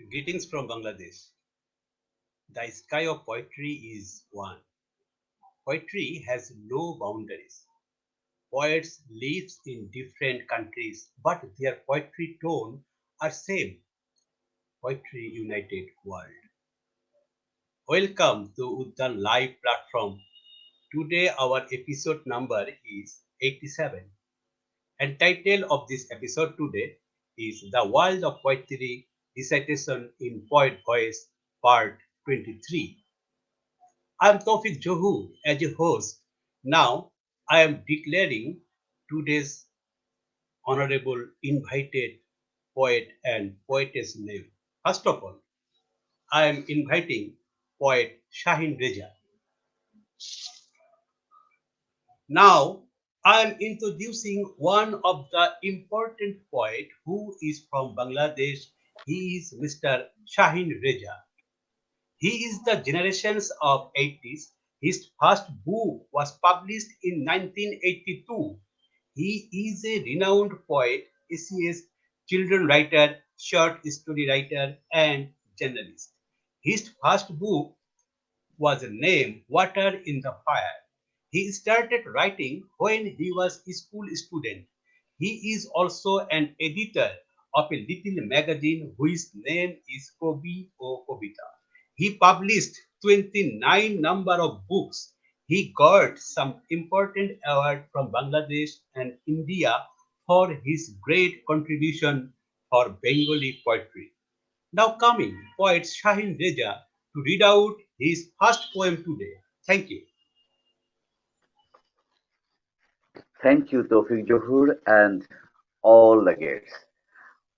Greetings from Bangladesh. The sky of poetry is one. Poetry has no boundaries. Poets live in different countries, but their poetry tone are same. Poetry United World. Welcome to Uddan live platform. Today our episode number is 87. And title of this episode today is The World of Poetry Recitation in Poet Voice Part 23. I'm Toufiq Zohur as a host. Now I am declaring today's honorable invited poet and poetess name. First of all, I am inviting poet Shaheen Reza. Now I am introducing one of the important poet who is from Bangladesh. He is Mr. Shaheen Reza. He is the generations of 80s. His first book was published in 1982. He is a renowned poet, essayist, children writer, short story writer, and journalist. His first book was named Water in the Fire. He started writing when he was a school student. He is also an editor of a little magazine whose name is Kobi o Kobita. He published 29 number of books. He got some important award from Bangladesh and India for his great contribution for Bengali poetry. Now coming, poet Shaheen Reza to read out his first poem today. Thank you. Thank you, Tawfiq Johur, and all the guests.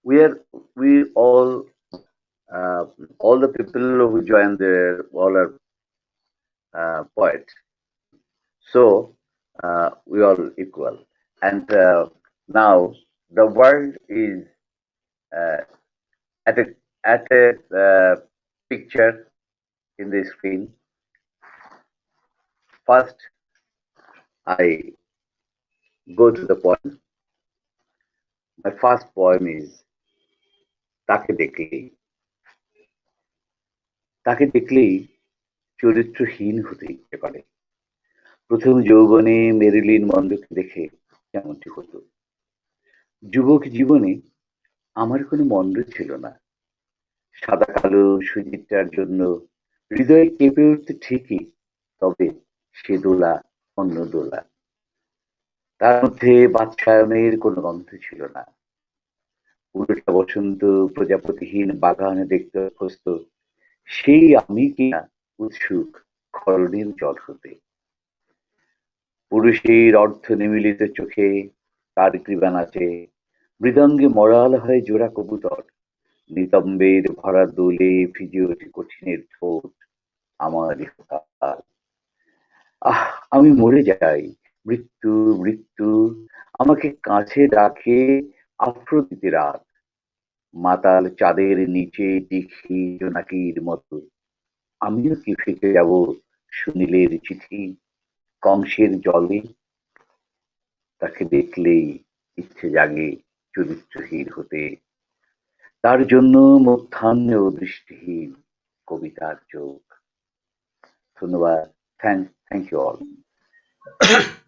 We are we uh, all the people who join there all are poets. So we all equal. And now the world is uh, at a picture in the screen. First, I go to the poem. My first poem is তাকে দেখলেই তাকে দেখলেই চরিত্রহীন হতে ইচ্ছে করে প্রথম যৌবনে Marilyn মন্ডকে দেখে যেমনটি হতো যুবক জীবনে আমার কোনো মন্ড ছিল না সাদা কালো সুচিত্রার জন্য হৃদয় কেঁপে উঠতে ঠিকই তবে সে দোলা অন্য দোলা তার মধ্যে বাচ্চায়নের কোনো গন্ধ ছিল না পুরোটা বসন্ত প্রজাপতিহীন বাগানে দেখতে অভ্যস্ত সেই আমি কিনা উৎসুক ক্ষরণের জল হতে পুরুষের অর্ধ নিমীলিত চোখে তার গ্রীবা নাচে মৃদঙ্গে মরাল হয় জোড়া কবুতর নিতম্বের ভরা দোলে ভিজে ওঠে কঠিনের ঠোঁট আমার ইহকাল আহ আমি মরে যাই মৃত্যু মৃত্যু আমাকে কাছে ডাকে আফ্রোদিতে রাত মাতাল চাঁদের নিচে দেখি জোনাকির মতো আমিও কি ফিকে যাব সুনীলের চিঠি কংসের জলে তাকে দেখলেই ইচ্ছে জাগে চরিত্রহীন হতে তার জন্য মধ্যাহ্নে ও দৃষ্টিহীন কবিতার চোখ ধন্যবাদ thank you all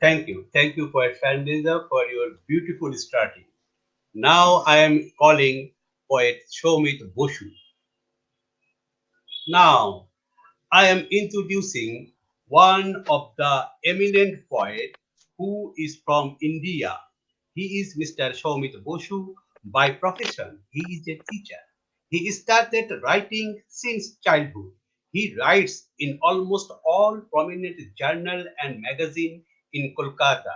Thank you. Thank you, poet Shaheen Reza, for your beautiful starting. Now I am calling poet Soumit Basu. Now I am introducing one of the eminent poet who is from India. He is Mr. Soumit Basu by profession. He is a teacher. He started writing since childhood. He writes in almost all prominent journal and magazine in Kolkata.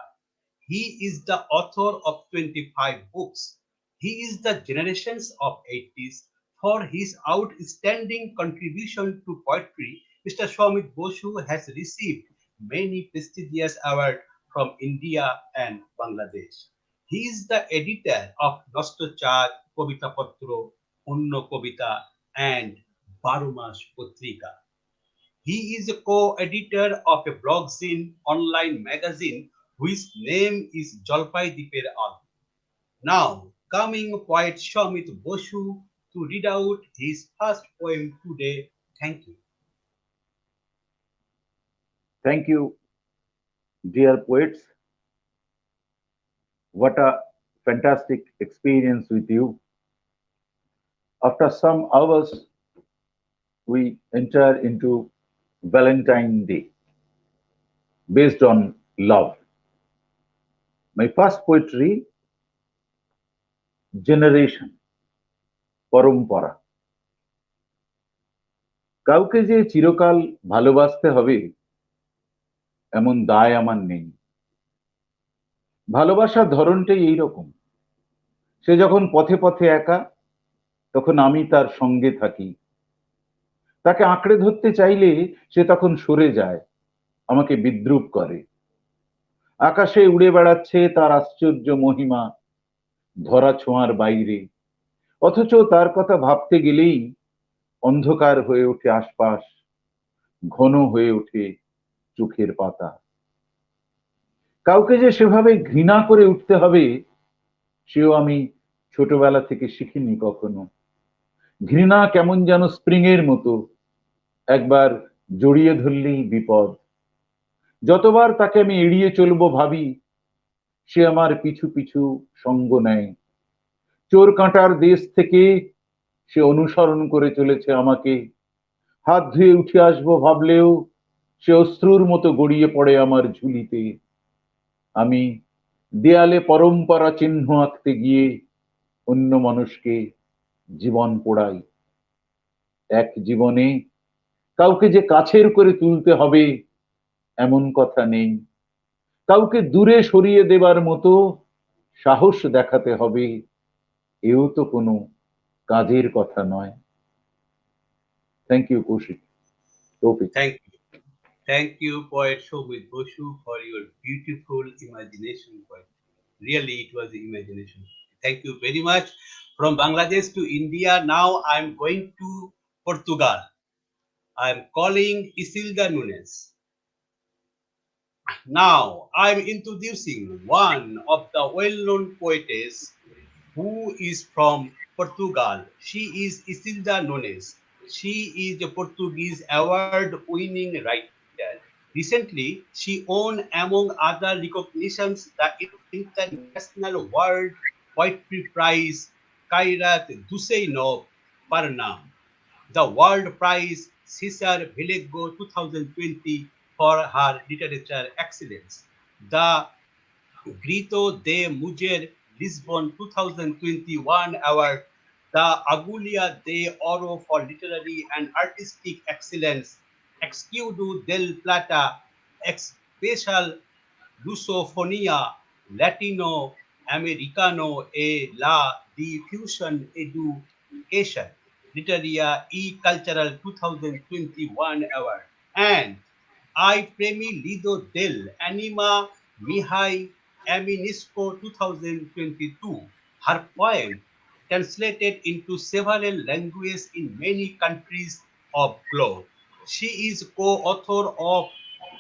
He is the author of 25 books. He is the generations of 80s. For his outstanding contribution to poetry, Mr. Soumit Basu has received many prestigious awards from India and Bangladesh. He is the editor of Nostochad, Kobita Patro, Unno Kobita, and Barumas Potrika. He is a co-editor of a blogzine online magazine whose name is Jalpai Diper Al. Now, coming poet Soumit Basu to read out his first poem today. Thank you. Thank you, dear poets. What a fantastic experience with you. After some hours, we enter into Valentine Day based on love. My first poetry, Generation, পরম্পরা। কাউকে যে চিরকাল ভালোবাসতে হবে এমন দায় আমার নেই। ভালোবাসার ধরনটাই এইরকম। সে যখন পথে পথে একা, তখন আমি তার সঙ্গে থাকি। তাকে আঁকড়ে ধরতে চাইলে সে তখন সরে যায়, আমাকে বিদ্রূপ করে। আকাশে উড়ে বেড়াচ্ছে তার আশ্চর্য মহিমা, ধরা ছোঁয়ার বাইরে। অথচ তার কথা ভাবতে গেলেই অন্ধকার হয়ে ওঠে আশপাশ, ঘন হয়ে ওঠে চোখের পাতা। কাউকে যে সেভাবে ঘৃণা করে উঠতে হবে, সেও আমি ছোটবেলা থেকে শিখিনি কখনো। ঘৃণা কেমন যেন স্প্রিং এর মতো, একবার জড়িয়ে ধরলেই বিপদ। যতবার তাকে আমি এড়িয়ে চলবো ভাবি, সে আমার পিছু পিছু সঙ্গ নেয়। চোর কাঁটার দেশ থেকে সে অনুসরণ করে চলেছে আমাকে। হাত ধুয়ে উঠে আসবো ভাবলেও সে অশ্রুর মতো গড়িয়ে পড়ে আমার ঝুলিতে। আমি দেয়ালে পরম্পরা চিহ্ন আঁকতে গিয়ে অন্য মানুষকে জীবন পোড়াই। এক জীবনে কাউকে যে কাছের করে তুলতে হবে এমন কথা নেই। কাউকে দূরে সরিয়ে দেবার মতো সাহস দেখাতে হবে, এও তো কোনো কাজের কথা নয়। থ্যাংক ইউ কৌশিক, তৌফিক। Thank you. Thank you, poet Soumit Basu, for your beautiful imagination poet. Really, it was imagination. Thank you very much. From Bangladesh to India, now I'm going to Portugal. I'm calling Isilda Nunes. Now I'm introducing one of the well-known poetess who is from Portugal. She is Isilda Nunes. She is a Portuguese award-winning writer. Recently, she won, among other recognitions, the International World Poetry Prize Kairat Duseino Parnam, the World Prize Cesar Villego 2020 for her literature excellence, the Grito de Mujer Lisbon 2021 award, the Agulia de Oro for literary and artistic excellence, Excudo del Plata, Special Lusofonia Latino Americano e la Diffusion Education, Literaria e Cultural 2021 award, and I Premi Lido del Anima Mihai Eminisco 2022. Her poem, translated into several languages in many countries of globe. She is co-author of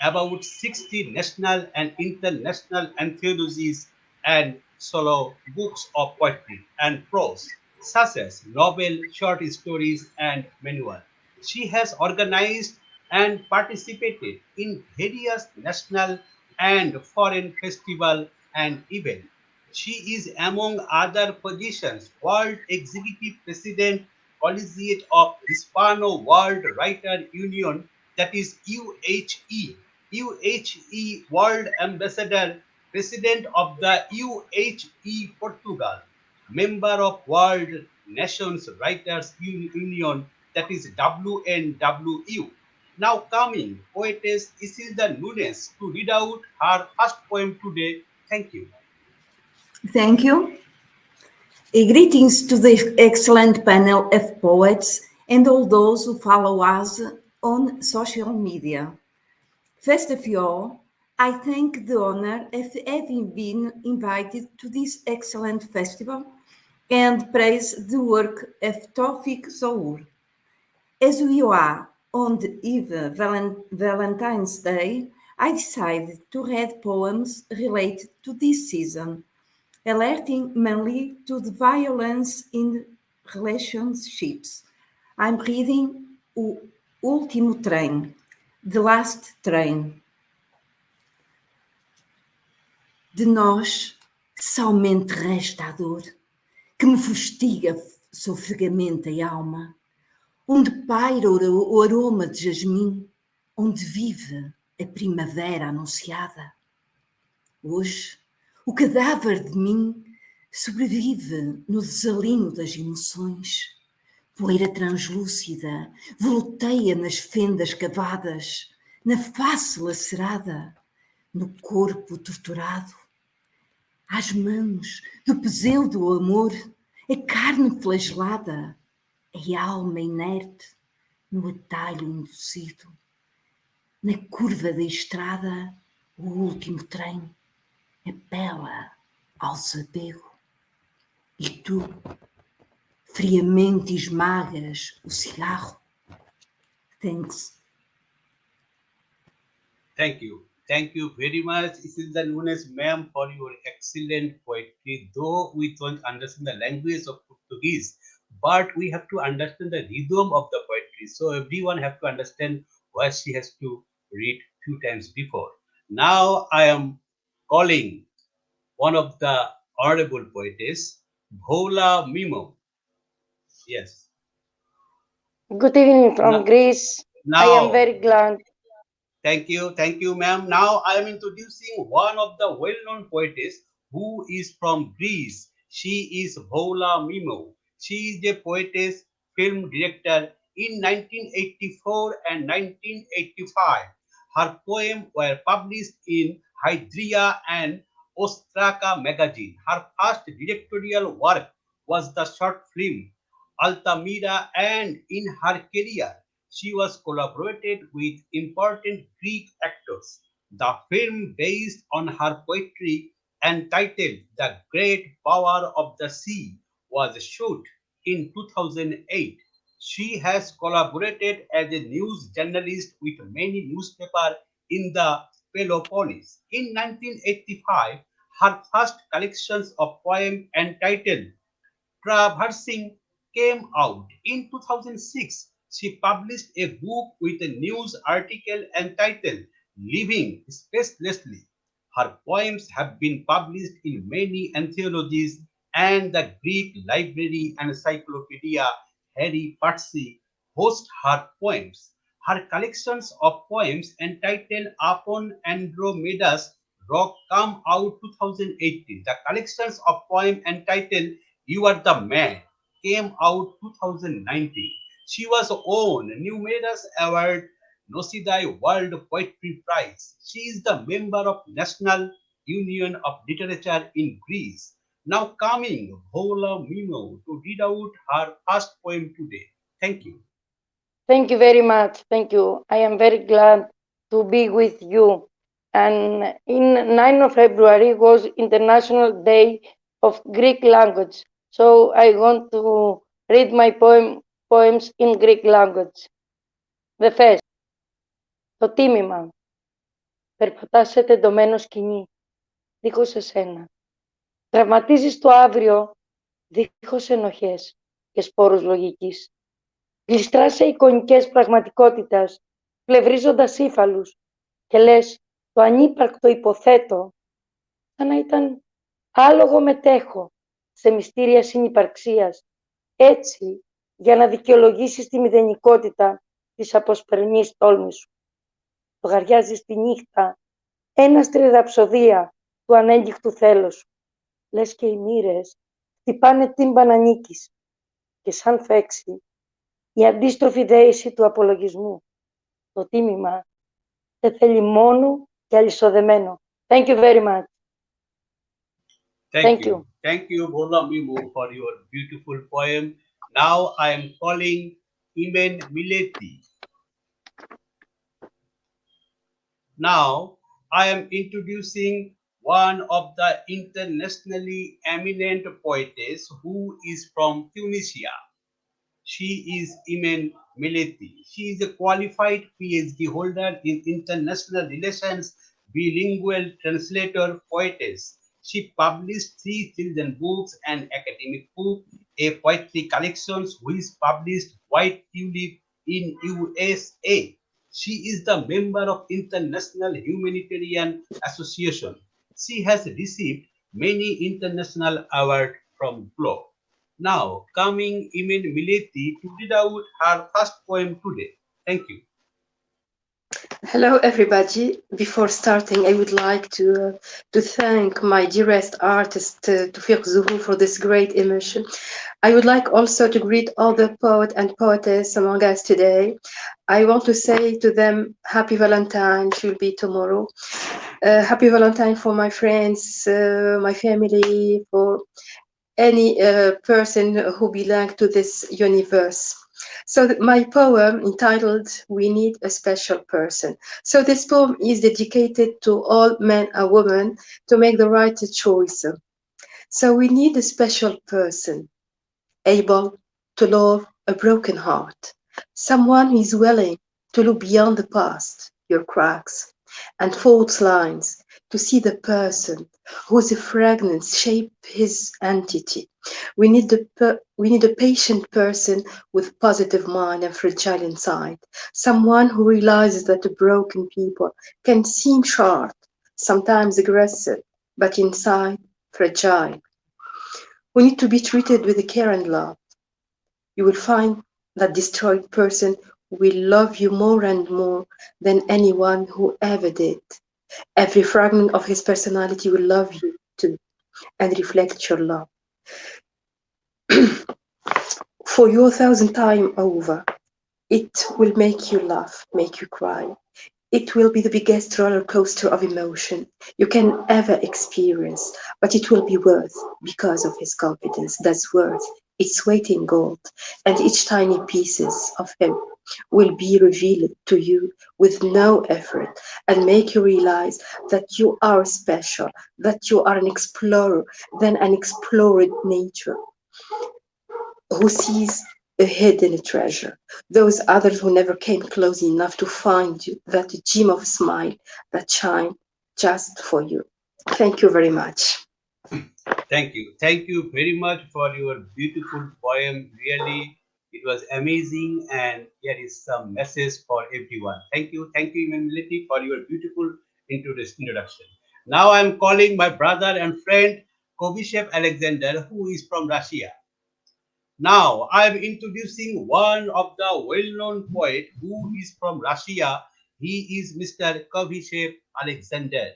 about 60 national and international anthologies and solo books of poetry and prose, such as novel, short stories, and manual. She has organized and participated in various national and foreign festivals and events. She is, among other positions, World Executive President, Collegiate of Hispano World Writer Union, that is UHE, UHE World Ambassador, President of the UHE Portugal, member of World Nations Writers Union, that is WNWU. Now coming, poetess Isilda Nunes to read out her first poem today. Thank you. Thank you. Greetings to the excellent panel of poets and all those who follow us on social media. First of all, I thank the honor of having been invited to this excellent festival and praise the work of Toufiq Zohur. As we are on the eve of Valentine's Day, I decided to read poems related to this season, alerting mainly to the violence in relationships. I'm reading O Último Trem, The Last Train. De nós, somente resta a dor, que me fustiga sofregamente a alma, onde paira o aroma de jasmim, onde vive a primavera anunciada. Hoje, o cadáver de mim sobrevive no desalinho das emoções. Poeira translúcida volteia nas fendas cavadas, na face lacerada, no corpo torturado. Às mãos do pseudo amor, a carne flagelada, a alma inerte no atalho induzido. Na curva da estrada, o último trem apela ao desapego. E tu, friamente esmagas o cigarro. Thanks. Thank you. Thank you very much, Isilda Nunes, ma'am, for your excellent poetry. Though we don't understand the language of Portuguese, but we have to understand the rhythm of the poetry. So everyone have to understand what she has to read few times before. Now I am calling one of the honorable poetess, Voula Memou. Yes. Good evening from Now, Greece. I am now very glad. thank you, ma'am. Now I am introducing one of the well-known poetess who is from Greece. She is Voula Memou. She is a poetess, film director in 1984 and 1985. Her poems were published in Hydria and Ostraka magazine. Her first directorial work was the short film Altamira, and in her career she was collaborated with important Greek actors. The film, based on her poetry entitled The Great Power of the Sea, was shot in 2008. She has collaborated as a news journalist with many newspapers in the Peloponnese. In 1985, her first collections of poems entitled Traversing came out. In 2006, she published a book with a news article entitled Living Spacelessly. Her poems have been published in many anthologies, and the Greek library and encyclopedia Harry Patsy host her poems. Her collections of poems entitled Upon Andromeda's Rock come out 2018. The collections of poems entitled You Are the Man came out 2019. She was won numerous awards, Nosidai World Poetry Prize. She is the member of National Union of Literature in Greece. Now coming Voula Memou to read out her first poem today. Thank you. Thank you very much. Thank you. I am very glad to be with you. And in 9th of February was International Day of Greek Language. So I want to read my poems in Greek language. The first. Το τίμημα. Περπατάς σε τεντωμένο σκηνή, δίχως εσένα. Τραυματίζεις το αύριο, δίχως ενοχές και σπόρους λογικής. Γλιστράς σε εικονικές πραγματικότητας, πλευρίζοντας ύφαλους και λες το ανύπαρκτο υποθέτω, σαν να ήταν άλογο μετέχω σε μυστήρια συνυπαρξίας, έτσι για να δικαιολογήσεις τη μηδενικότητα της αποσπερνής τόλμης σου. Λογαριάζεις τη νύχτα, έναστρη ραψοδία του ανέγκυχτου θέλους σου. Λες και οι μοίρες χτυπάνε τύμπανα νίκης και σαν φέξη η αντίστροφη δέηση του απολογισμού. Το τίμημα δεν θέλει μόνο και αλυσοδεμένο. Thank you very much. Thank you. Thank you, Voula Memou, for your beautiful poem. Now I am calling Imen Melliti. Now I am introducing one of the internationally eminent poetess who is from Tunisia. She is Imen Melliti. She is a qualified PhD holder in international relations, bilingual translator, poetess. She published 3 children books, an academic book, a poetry collections which published White Tulip in USA. She is the member of International Humanitarian Association. She has received many international awards from globe. Now, coming Imen Melliti to read out her first poem today. Thank you. Hello, everybody. Before starting, I would like to thank my dearest artist, Toufiq Zohur, for this great emotion. I would like also to greet all the poet and poetess among us today. I want to say to them, Happy Valentine, which will be tomorrow. Happy Valentine for my friends, my family, for any person who belongs to this universe. So my poem entitled We Need a Special Person. So this poem is dedicated to all men and women to make the right choice. So we need a special person, able to love a broken heart, someone who is willing to look beyond the past, your cracks, and fault lines, to see the person whose fragments shape his entity. We need a patient person with positive mind and fragile inside, someone who realizes that the broken people can seem sharp, sometimes aggressive, but inside fragile. We need to be treated with care and love. You will find that destroyed person will love you more and more than anyone who ever did. Every fragment of his personality will love you too and reflect your love. For your 1,000 times over, it will make you laugh, make you cry. It will be the biggest roller coaster of emotion you can ever experience, but it will be worth because of his confidence. That's worth its weight in gold, and each tiny pieces of him will be revealed to you with no effort and make you realize that you are special, that you are an explorer, then an explored nature who sees a hidden treasure. Those others who never came close enough to find you, that gem of a smile that shine just for you. Thank you very much. Thank you. Thank you very much for your beautiful poem. Really, it was amazing, and here is some message for everyone. Thank you. Thank you, Melliti, for your beautiful introduction. Now I'm calling my brother and friend Kabishev Alexander, who is from Russia. Now I'm introducing one of the well-known poet who is from Russia. He is Mr. Kabishev Alexander.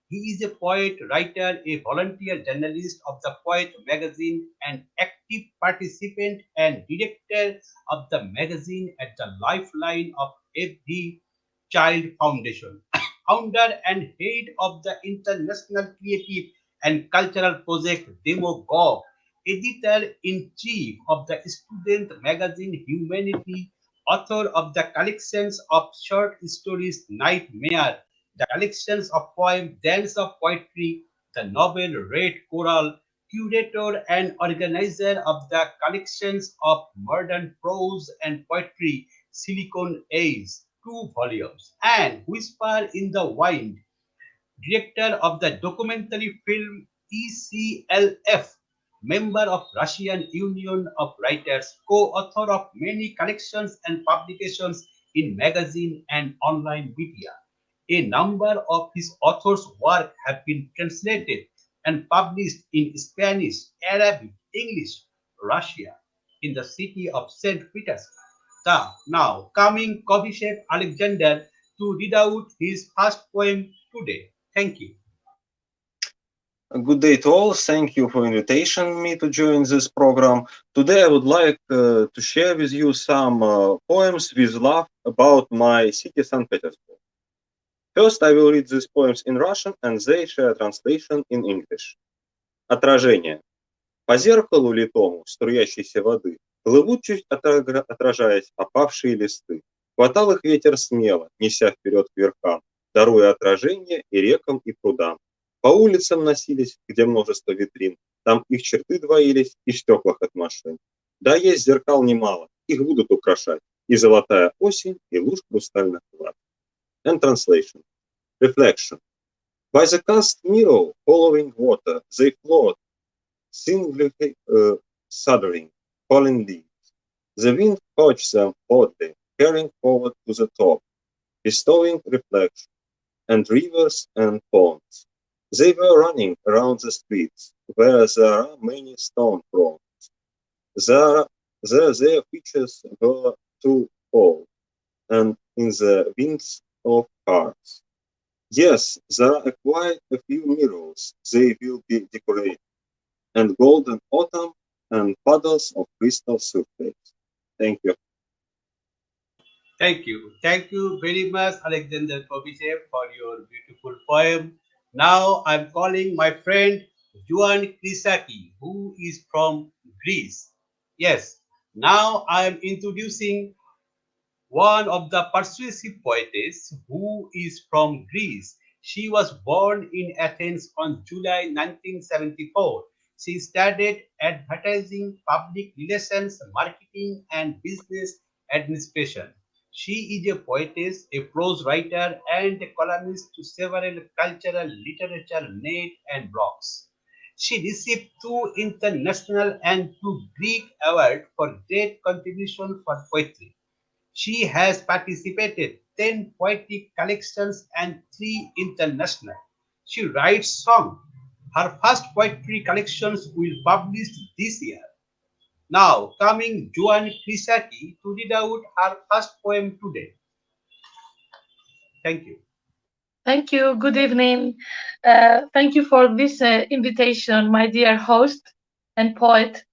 He is a poet, writer, a volunteer journalist of the Poet magazine, an active participant and director of the magazine at the Lifeline of Every Child Foundation, founder and head of the International Creative and Cultural Project Demagogue, editor-in-chief of the student magazine Humanity, author of the collections of short stories Nightmare, the collections of poems, Dance of Poetry, the novel Red Coral, curator and organizer of the collections of modern prose and poetry, Silicon Age, 2 volumes, and Whisper in the Wind, director of the documentary film ECLF, member of Russian Union of Writers, co-author of many collections and publications in magazine and online media. A number of his authors' work have been translated and published in Spanish, Arabic, English, Russia, in the city of St. Petersburg. Now, coming Kabishev Alexander to read out his first poem today. Thank you. Good day to all. Thank you for invitation me to join this program. Today I would like to share with you some poems with love about my city St. Petersburg. First, I will read these poems in Russian and they share translation in English. Отражение. По зеркалу литому струящейся воды плывут, чуть отражаясь, опавшие листы. Хватал их ветер смело, неся вперед к верхам, даруя отражение и рекам, и прудам. По улицам носились, где множество витрин, там их черты двоились и в стеклах от машин. Да, есть зеркал немало, их будут украшать и золотая осень, и луж хрустальных врат. And translation. Reflection. By the cast mirror following water, they float, singly shuddering, falling leaves. The wind caught them hotly, carrying forward to the top, bestowing reflection, and rivers and ponds. They were running around the streets, where there are many stone thrones. Their features were twofold, and in the winds of hearts. Yes, there are quite a few mirrors. They will be decorated, and golden autumn and puddles of crystal surface. Thank you. Thank you. Thank you very much, Alexander Kabishev, for your beautiful poem. Now I'm calling my friend Joan Chryssakie, who is from Greece. Yes, now I'm introducing one of the persuasive poetess who is from Greece. She was born in Athens on July 1974. She studied advertising, public relations, marketing, and business administration. She is a poetess, a prose writer, and a columnist to several cultural, literature, net, and blogs. She received two international and two Greek awards for great contribution for poetry. She has participated 10 poetic collections and 3 international. She writes songs. Her first poetry collections will published this year. Now coming Joan Chryssakie to read out her first poem today. Thank you. Thank you. Good evening. Thank you for this invitation, my dear host and poet,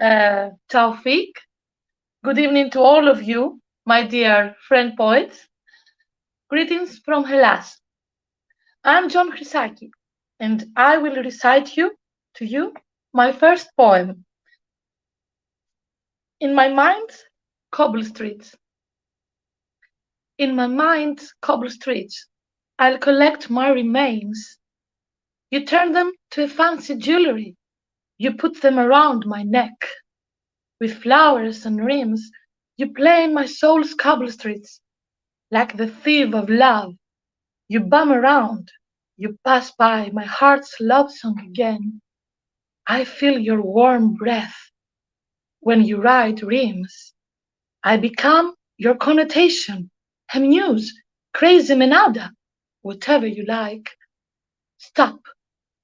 Toufiq. Good evening to all of you, my dear friend poets. Greetings from Hellas. I'm John Chryssakie, and I will recite to you my first poem. In my mind's cobble streets. In my mind's cobble streets, I'll collect my remains. You turn them to a fancy jewelry. You put them around my neck. With flowers and rims, you play in my soul's cobble streets. Like the thief of love, you bum around. You pass by my heart's love song again. I feel your warm breath when you ride rims. I become your connotation, a muse, crazy menada, whatever you like. Stop,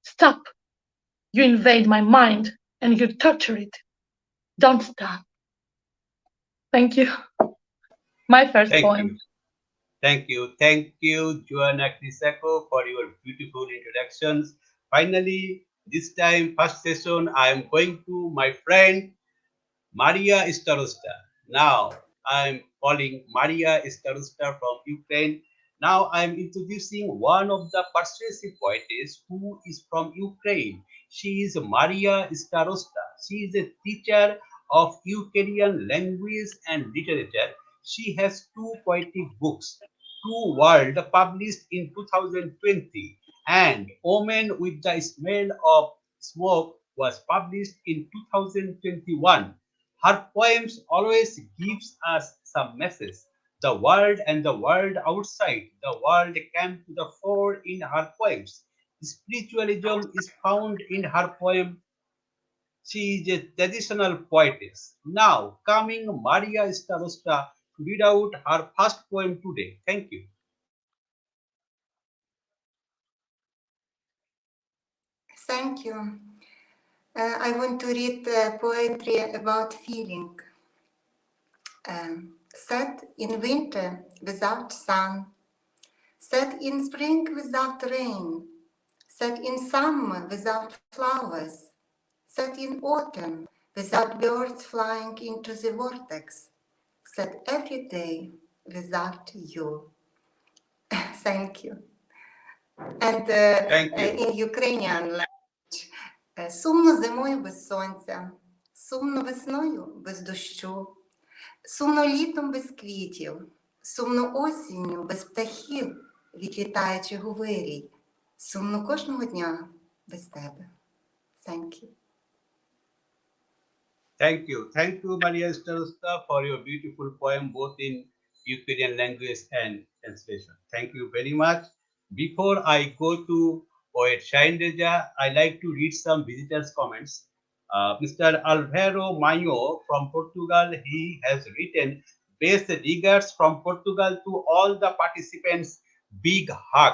stop. You invade my mind and you torture it. Don't stop. Thank you. My first Thank poem. you. Thank you. Thank you, Joanna Chryssakie, for your beautiful introductions. Finally, this time, first session, I am going to my friend Mariia Starosta. Now I'm calling Mariia Starosta from Ukraine. Now I'm introducing one of the persuasive poetess who is from Ukraine. She is Mariia Starosta. She is a teacher of Ukrainian language and literature. She has two poetic books, Two World published in 2020 and Omen with the Smell of Smoke was published in 2021. Her poems always gives us some message. The world and the world outside the world came to the fore in her poems. Spiritualism is found in her poem. She is a traditional poetess. Now coming Mariia Starosta to read out her first poem today. Thank you. Thank you. I want to read poetry about feeling. Set in winter without sun, set in spring without rain, set in summer without flowers, set in autumn without birds flying into the vortex, set every day without you. Thank you. And Thank you. in Ukrainian language, сумно зимою без сонця, сумно весною без дощу, сумно літом без квітів, сумно осінню без птахів, відлітаючи говирій, сумно кожного дня без тебе. Thank you. Thank you. Thank you, Mariia Starosta, for your beautiful poem both in Ukrainian language and translation. Thank you very much. Before I go to poet Shaheen Reza, I like to read some visitors' comments. Mr. Alvaro Mayo from Portugal, he has written, best regards from Portugal to all the participants. Big hug.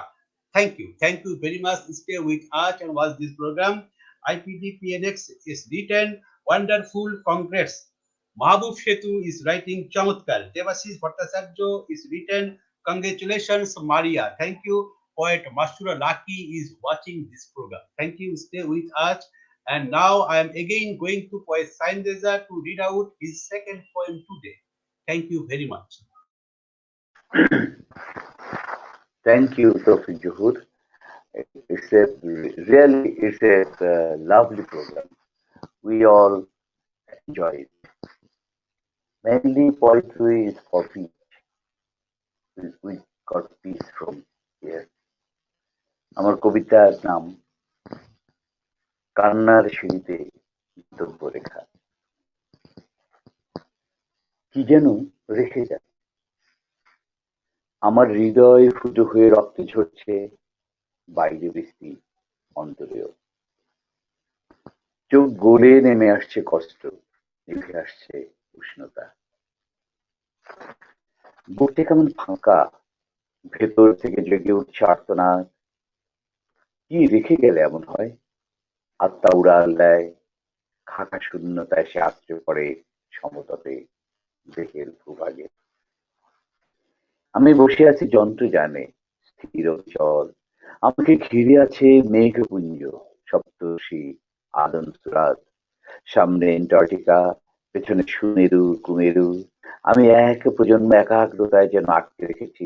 Thank you very much. Stay with us and watch this program. IPDPNX is written, wonderful, congrats. Mahabub Shetu is writing Chamatkar. Devashish Bhattacharya is written, congratulations, Mariia. Thank you. Poet Masura Laki is watching this program. Thank you. Stay with us. And now I am again going to poet Shaheen Reza to read out his second poem today. Thank you very much. Thank you, Toufiq Zohur. It's a lovely program. We all enjoy it. Mainly poetry is for peace. We got peace from here. আমার কবিতার নাম কান্নার সিঁড়িতে গন্তব্য রেখা। কি যেন রেখে যায়, আমার হৃদয় ফুটো হয়ে রক্ত ঝরছে, বাইরে বৃষ্টি, অন্তরেও। চোখ গলে নেমে আসছে কষ্ট, নিভে আসছে উষ্ণতা। বুকটা কেমন ফাঁকা, ভেতর থেকে জেগে উঠছে আর্তনাদ। কি রেখে গেলে এমন হয়? আত্মা উড়াল দেয়, খাঁকা শূন্যতায় সে আশ্রয় পড়ে সমতটে, দেহের ভূভাগে। আমি বসে আছি যন্ত্রযানে, স্থির অচল। আমাকে ঘিরে আছে মেঘপুঞ্জ, সপ্তর্ষি, আদমসুরাত। সামনে অ্যান্টার্কটিকা, পেছনে সুমেরু, কুমেরু। আমি এক প্রজন্ম একাগ্রতায় যেন আটকে রেখেছি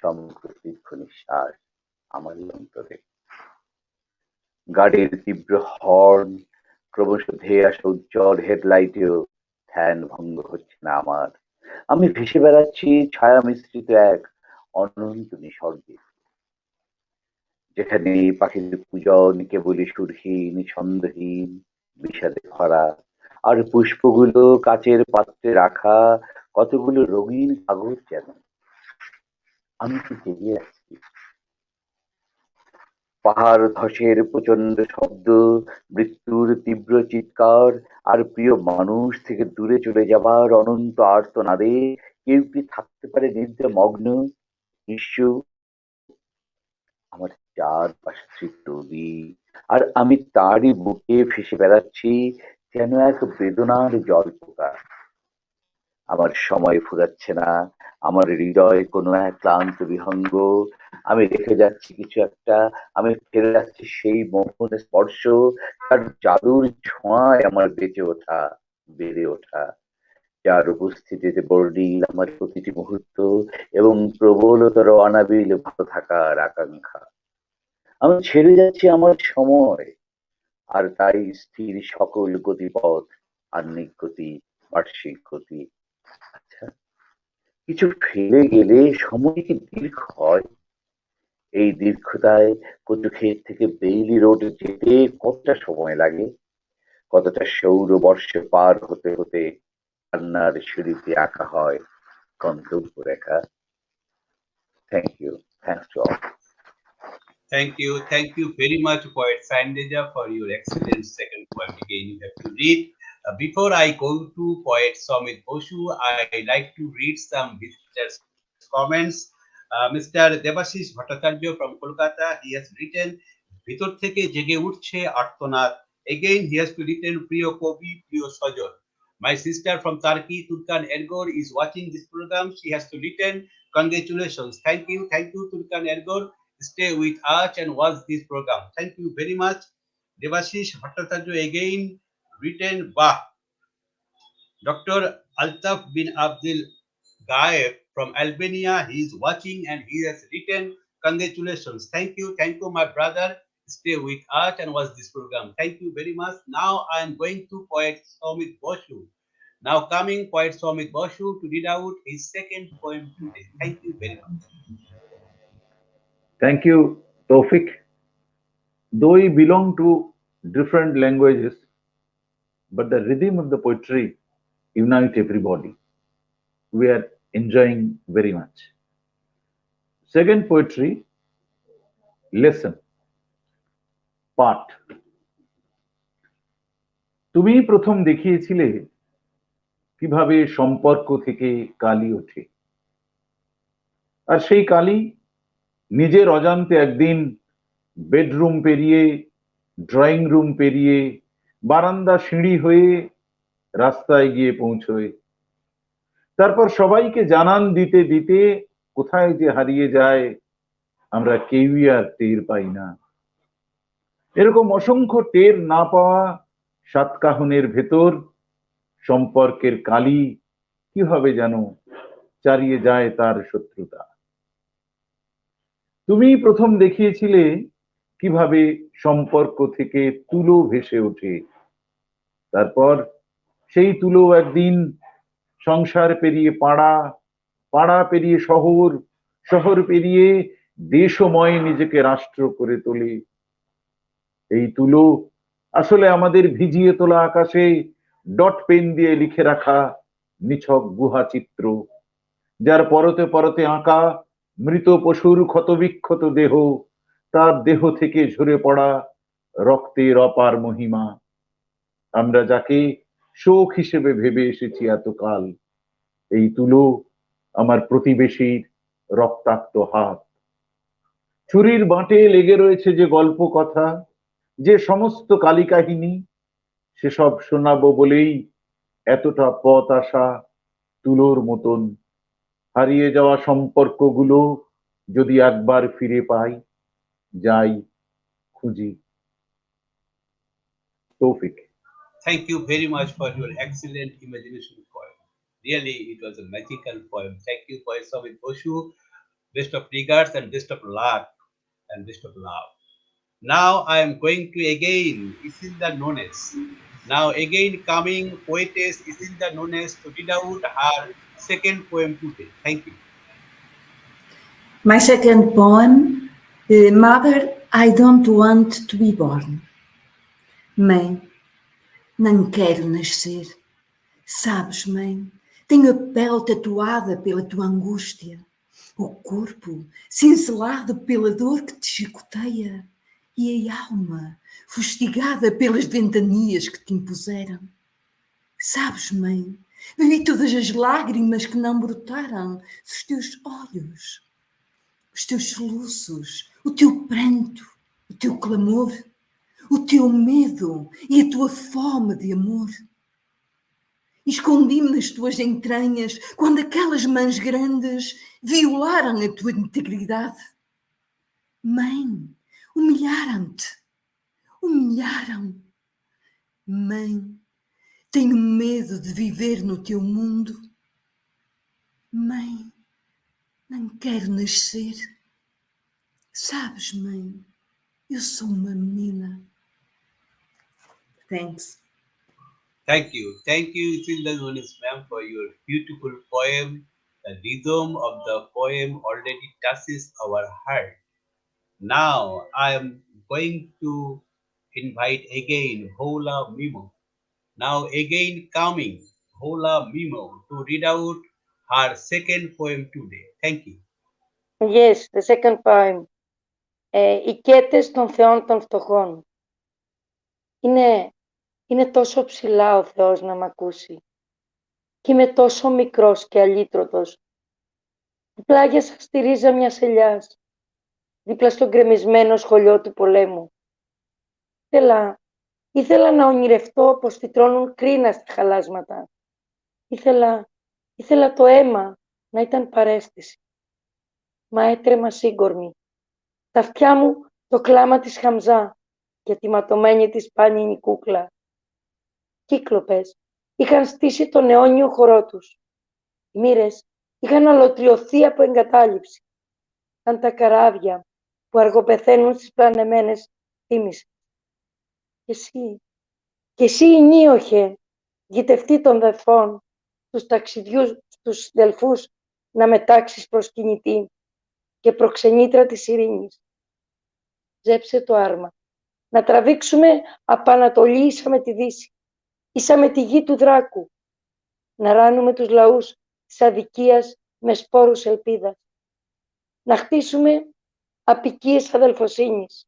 সমগ্র দীর্ঘ নিঃশ্বাস আমার অন্তরে। গাড়ির তীব্র হর্ন, ক্রমশ ধেয়ে আসা উজ্জ্বল হেডলাইটেও ধ্যান ভঙ্গ হচ্ছে না আমার। আমি ভেসে বেড়াচ্ছি ছায়া মিশ্রিত এক অনন্ত নিসর্গে, যেখানে পাখিদের পূজন কেবলই সুরহীন, ছন্দহীন, বিষাদে ভরা। আর পুষ্পগুলো কাচের পাত্রে রাখা কতগুলো রঙিন কাগজ যেন। আমি কি জেগে আছি? পাহাড় ধসের প্রচন্ড শব্দ, মৃত্যুর তীব্র চিৎকার, আর প্রিয় মানুষ থেকে দূরে চলে যাবার অনন্ত আর্তনাদে কেউ কি থাকতে পারে নিদ্রা মগ্ন, নিঃস্ব? আমার চারপাশে নদী, আর আমি তারই বুকে ভেসে বেড়াচ্ছি যেন এক বেদনার জলপোকা। আমার সময় ফুরাচ্ছে না, আমার হৃদয় কোনো এক ক্লান্ত বিহঙ্গ। আমি রেখে যাচ্ছি কিছু একটা, আমি ফেলে যাচ্ছি সেই মোহন স্পর্শ, তার জাদুর ছোঁয়ায় আমার বেঁচে ওঠা, বেড়ে ওঠা, যার উপস্থিতিতে বর্ণিল আমার প্রতিটি মুহূর্ত এবং প্রবলতর অনাবিল ভালো থাকার আকাঙ্ক্ষা। আমি ছেড়ে যাচ্ছি আমার সময়, আর তাই স্থির সকল গতিপথ, আহ্নিক গতি, বার্ষিক গতি। আচ্ছা, কিছু ফেলে গেলে সময় কি দীর্ঘ হয়? এই দীর্ঘতায় কচু ক্ষেত থেকে বেইলি রোড যেতে কতটা সময় লাগে? কতটা সৌর বর্ষ পার হতে হতে কান্নার সিঁড়িতে আঁকা হয় গন্তব্য রেখা। Thank you, thanks to all. Thank you very much, poet Shaheen Reza, for your excellent second poem. Again, you have to read. Before I go to poet Soumit Basu, I like to read some visitors' comments. Mr. Devashish Bhattacharya from Kolkata, he has written, ভিতর থেকে জেগে উঠছে আর্তনাদ. Again, he has to written, প্রিয় কবি, প্রিয় সজল. My sister from Turkey, Turkan Ergor, is watching this program. She has to written, congratulations. Thank you, Turkan Ergor. Stay with us and watch this program. Thank you very much. Devashish Bhattacharya again written, Bah. Dr. Altaf bin Abdul Gaeb from Albania, he is watching and he has written, congratulations. Thank you, my brother. Stay with us and watch this program. Thank you very much. Now I am going to poet Soumit Basu. Now coming poet Soumit Basu to read out his second poem today. Thank you very much. Thank you, Toufiq. Though we belong to different languages, but the rhythm of the poetry unite everybody. We are enjoying very much. Second poetry lesson, পাঠ। তুমি প্রথম দেখিয়েছিলে কিভাবে সম্পর্ক থেকে কালি ওঠে, আর সেই কালি নিজের অজান্তে একদিন বেডরুম পেরিয়ে, ড্রয়িং রুম পেরিয়ে, বারান্দা সিঁড়ি হয়ে রাস্তায় গিয়ে পৌঁছয়। তারপর সবাইকে জানান দিতে দিতে কোথায় যে হারিয়ে যায় আমরা কেউই আর টের পাই না। এরকম অসংখ্য টের না পাওয়া সাতকাহনের ভেতর সম্পর্কের কালি কিভাবে যেন চারিয়ে যায় তার শত্রুতা। তুমি প্রথম দেখিয়েছিলে কিভাবে সম্পর্ক থেকে তুলো ভেসে ওঠে, তারপর সেই তুলো একদিন সংসার পেরিয়ে পাড়া, পাড়া পেরিয়ে শহর, শহর পেরিয়ে দেশময় নিজেকে রাষ্ট্র করে তোলে। এই তুলো আসলে আমাদের ভিজিয়ে তোলা আকাশে ডট পেন দিয়ে লিখে রাখা নিছক গুহা চিত্র, যার পরতে পরতে আঁকা মৃত পশুর ক্ষতবিক্ষত দেহ, তার দেহ থেকে ঝরে পড়া রক্তের অপার মহিমা। আমরা যাকে শোক হিসেবে ভেবে এসেছি এতকাল, এই তুলো আমার প্রতিবেশীর রক্তাক্ত হাত। ছুরির বাঁটে লেগে রয়েছে যে গল্প কথা, যে সমস্ত কালী কাহিনী, সেসব শোনাবো বলেই এতটা পথ আসা তুলোর মতন। হারিয়ে যাওয়া সম্পর্কগুলো যদি একবার ফিরে পাই, যাই খুঁজি। তৌফিক। Thank you very much for your excellent imagination poem. Really, it was a magical poem. Thank you for Soumit Basu. Best of regards and best of luck and best of love. Now I am going to again Isilda Nunes. Now again coming poetess Isilda Nunes to read out her second poem today. Thank you. My second poem, Mother, I don't want to be born. Mãe, não quero nascer. Sabes, mãe, tenho a pele tatuada pela tua angústia, o corpo cinzelado pela dor que te chicoteia e a alma fustigada pelas ventanias que te impuseram. Sabes, mãe, bebi todas as lágrimas que não brotaram dos teus olhos, os teus soluços, o teu pranto, o teu clamor, o teu medo e a tua fome de amor. Escondi-me nas tuas entranhas quando aquelas mãos grandes violaram a tua integridade. Mãe, humilharam-te, humilharam. Mãe, tenho medo de viver no teu mundo. Mãe, não quero nascer. Sabes, mãe, eu sou uma menina. Thanks. Thank you, Isilda Nunes ma'am, for your beautiful poem. The rhythm of the poem already touches our heart. Now I am going to invite again Voula Memou. Now again coming Voula Memou to read out her second poem today. Thank you. Yes, the second poem. Οι κέτες των θεών των φτωχών. Είναι τόσο ψηλά ο Θεός να μ' ακούσει. Κι είμαι τόσο μικρός και αλήτρωτος. Που πλάγιασα στη ρίζα μιας ελιάς, δίπλα στο γκρεμισμένο σχολιό του πολέμου. Ήθελα να ονειρευτώ πως φυτρώνουν κρίνα στα χαλάσματα. Ήθελα το αίμα να ήταν παρέστηση. Μα έτρεμα σύγκορμη. Τα αυτιά μου το κλάμα της Χαμζά και τη ματωμένη της πάνινη κούκλα. Κύκλοπες είχαν στήσει τον αιώνιο χορό τους. Οι μοίρες είχαν αλωτριωθεί από εγκατάλειψη. Σαν τα καράβια που αργοπεθαίνουν στις πλανεμένες θύμησες. Και εσύ ενίοχε, γητευτή των δελφών, τους ταξιδιούς, τους δελφούς, να μετάξεις προς κινητή και προξενήτρα της ειρήνης. Ζέψε το άρμα. Να τραβήξουμε απ' Ανατολή ίσα με τη Δύση, ίσα με τη γη του Δράκου. Να ράνουμε τους λαούς της αδικίας με σπόρους ελπίδας. Να χτίσουμε απικίες αδελφοσύνης.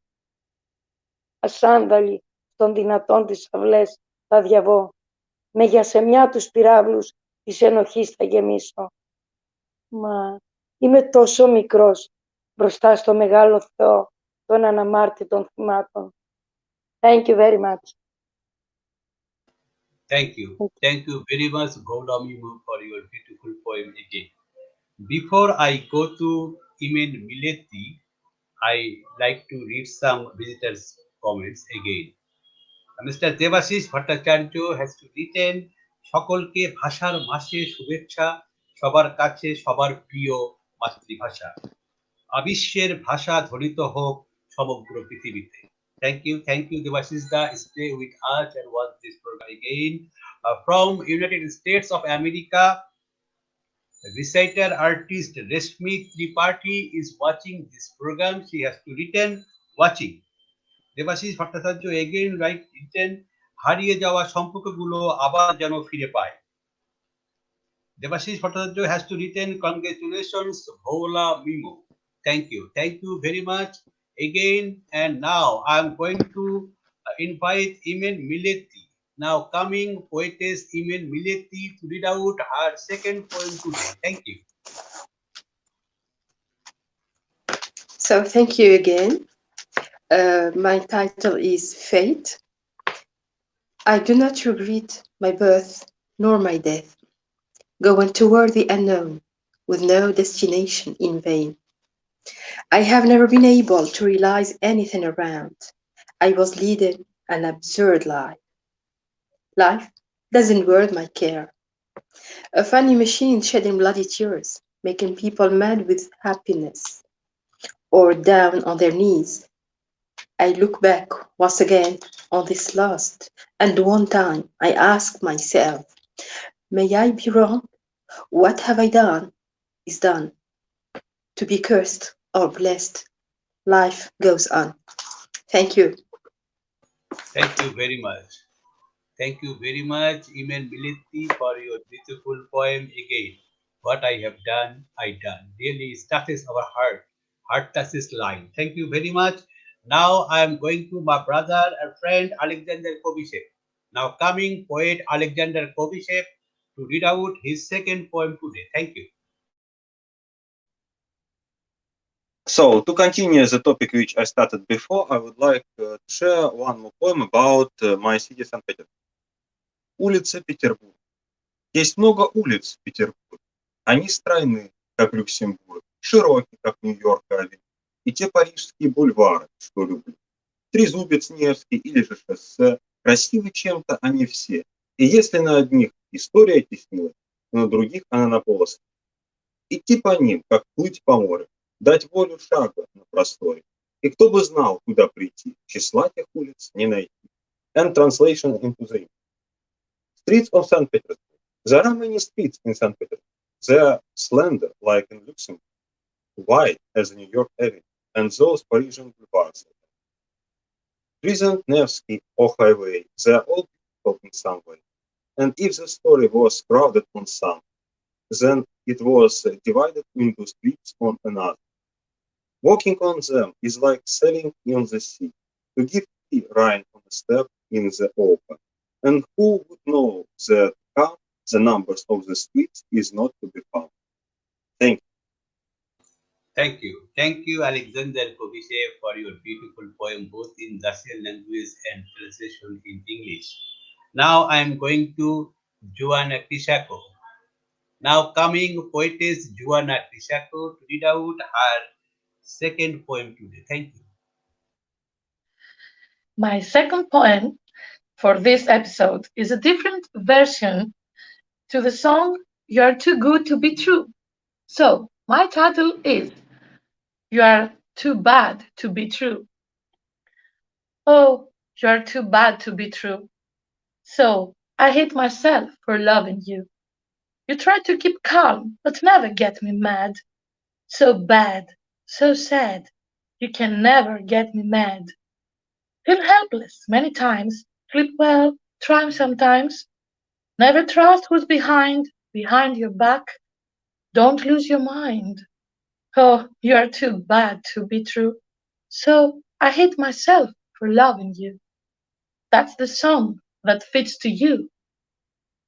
Ασάνδαλοι των δυνατών της αυλές θα διαβώ, με γιασεμιά τους πυράβλους της ενοχής θα γεμίσω. Μα είμαι τόσο μικρός μπροστά στο μεγάλο Θεό των αναμάρτητων θυμάτων. Thank you very much. Thank you. Thank you very much, Voula, for your beautiful poem again. Before I go to Imen Melliti, I like to read some visitors' comments again. Mr. Devashish Bhattacharya has written, সকলকে ভাষার মাসে শুভেচ্ছা, সবার কাছে সবার প্রিয় মাতৃভাষা। আবিশ্বের ভাষা ধ্বনিত হোক সমগ্র পৃথিবীতে। Thank you, Devashish da. Stay with us and watch this program again. From United States of America, reciter artist Reshmi Tripathi is watching this program. She has written, watching. Debashis Bhattacharya again written, হারিয়ে যাওয়া সম্পর্কগুলো আবার যেন ফিরে পায়। Debashis Bhattacharya has too written, congratulations Bhola Mimo. Thank you very much again. And now I am going to invite Imen Melliti. Now coming poetess Imen Melliti to read out her second poem today. Thank you. So thank you again. My title is Fate. I do not regret my birth nor my death, going toward the unknown with no destination in vain. I have never been able to realize anything around. I was leading an absurd life. Life doesn't worth my care. A funny machine shedding bloody tears, making people mad with happiness, or down on their knees. I look back once again on this last, and one time I ask myself, may I be wrong? What have I done is done. To be cursed or blessed, life goes on. Thank you. Thank you very much. Thank you very much, Imen Melliti, for your beautiful poem again. What I have done, I done. Really, it touches our heart. Heart touches line. Thank you very much. Now I am going to my brother and friend Alexander Kabishev. Now coming poet Alexander Kabishev to read out his second poem today. Thank you. So, to continue the topic which I started before, I would like to share one more poem about my city, St. Petersburg. Улица Петербург. Есть много улиц в Петербурге. Они стройны, как Люксембург, широки, как Нью-Йорк-авеню, и те парижские бульвары, что люблю. Трезубец Невский или же шоссе, красивы чем-то они все. И если на одних история теснилась, то на других она на полосах. Идти по ним, как плыть по морю, дать волю шага на просторе. И кто бы знал, куда прийти, числа тех улиц не найти. And translation into the English. Streets of St. Petersburg. There are many streets in St. Petersburg. They are slender, like in Luxembourg, wide as New York Avenue, and those Parisian boulevards. Trees Nevsky or highway, they are all beautiful in some way. And if the story was crowded on some, then it was divided into streets on another. Walking on them is like sailing on the sea, to give tea rain on a step in the open. And who would know that the numbers of the streets is not to be found. Thank you. Thank you, Alexander Kabishev, for your beautiful poem, both in Russian language and translation in English. Now I am going to Joan Chryssakie. Now coming poetess Joan Chryssakie to read out her second poem today. Thank you. My second poem for this episode is a different version to the song You Are Too Good to Be True. So, my title is You Are Too Bad to Be True. Oh, you are too bad to be true. So, I hate myself for loving you. You try to keep calm, but never get me mad. So bad, so sad, you can never get me mad. Feel helpless many times, sleep well, try sometimes. Never trust who's behind your back. Don't lose your mind. Oh, you are too bad to be true. So I hate myself for loving you. That's the song that fits to you.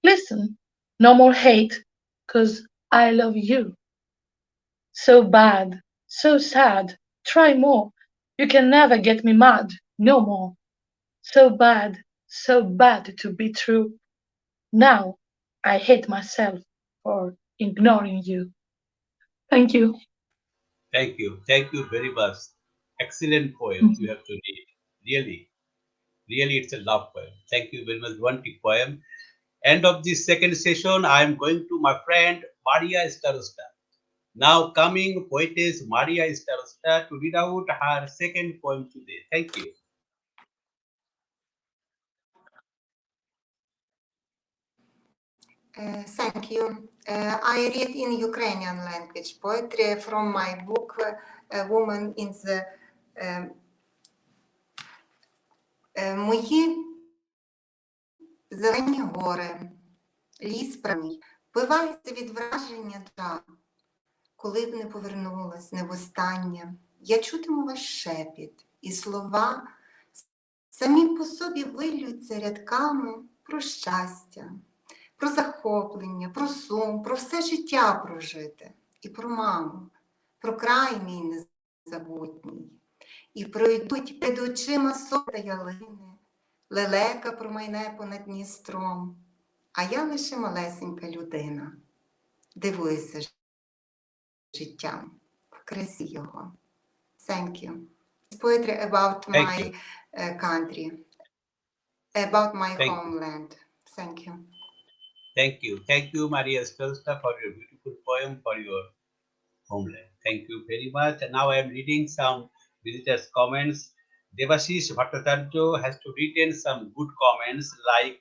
Listen, no more hate, 'cause I love you. So bad, so sad, try more. You can never get me mad, no more. So bad to be true. Now I hate myself for ignoring you. Thank you. Thank you very much. Excellent poems you have to read. Really, really, it's a love poem. Thank you very much. Wonderful poem. End of this second session, I am going to my friend Mariia Starosta. Now coming poetess Mariia Starosta to read out her second poem today. Thank you. Thank you. I read in Ukrainian language poetry from my book Woman in the Мої зелені гори, ліс правний, впивається від враження душа. Коли б не повернулась, не востаннє, я чутиму ваш шепіт, і слова самі по собі вилються рядками про щастя, про захоплення, про сум, про все життя прожите, і про маму, про край мій незабутній. І пройдуть перед очима сота ялини, лелека промайне понад Дністром, а я лише малесенька людина, дивуюся життям в красі його. Thank you. It's poetry about my country, about my homeland. Thank you. Thank you, Mariia Starosta, for your beautiful poem for your homeland. Thank you very much. And now I am reading some visitors' comments. Devashish Bhattacharya has to written some good comments like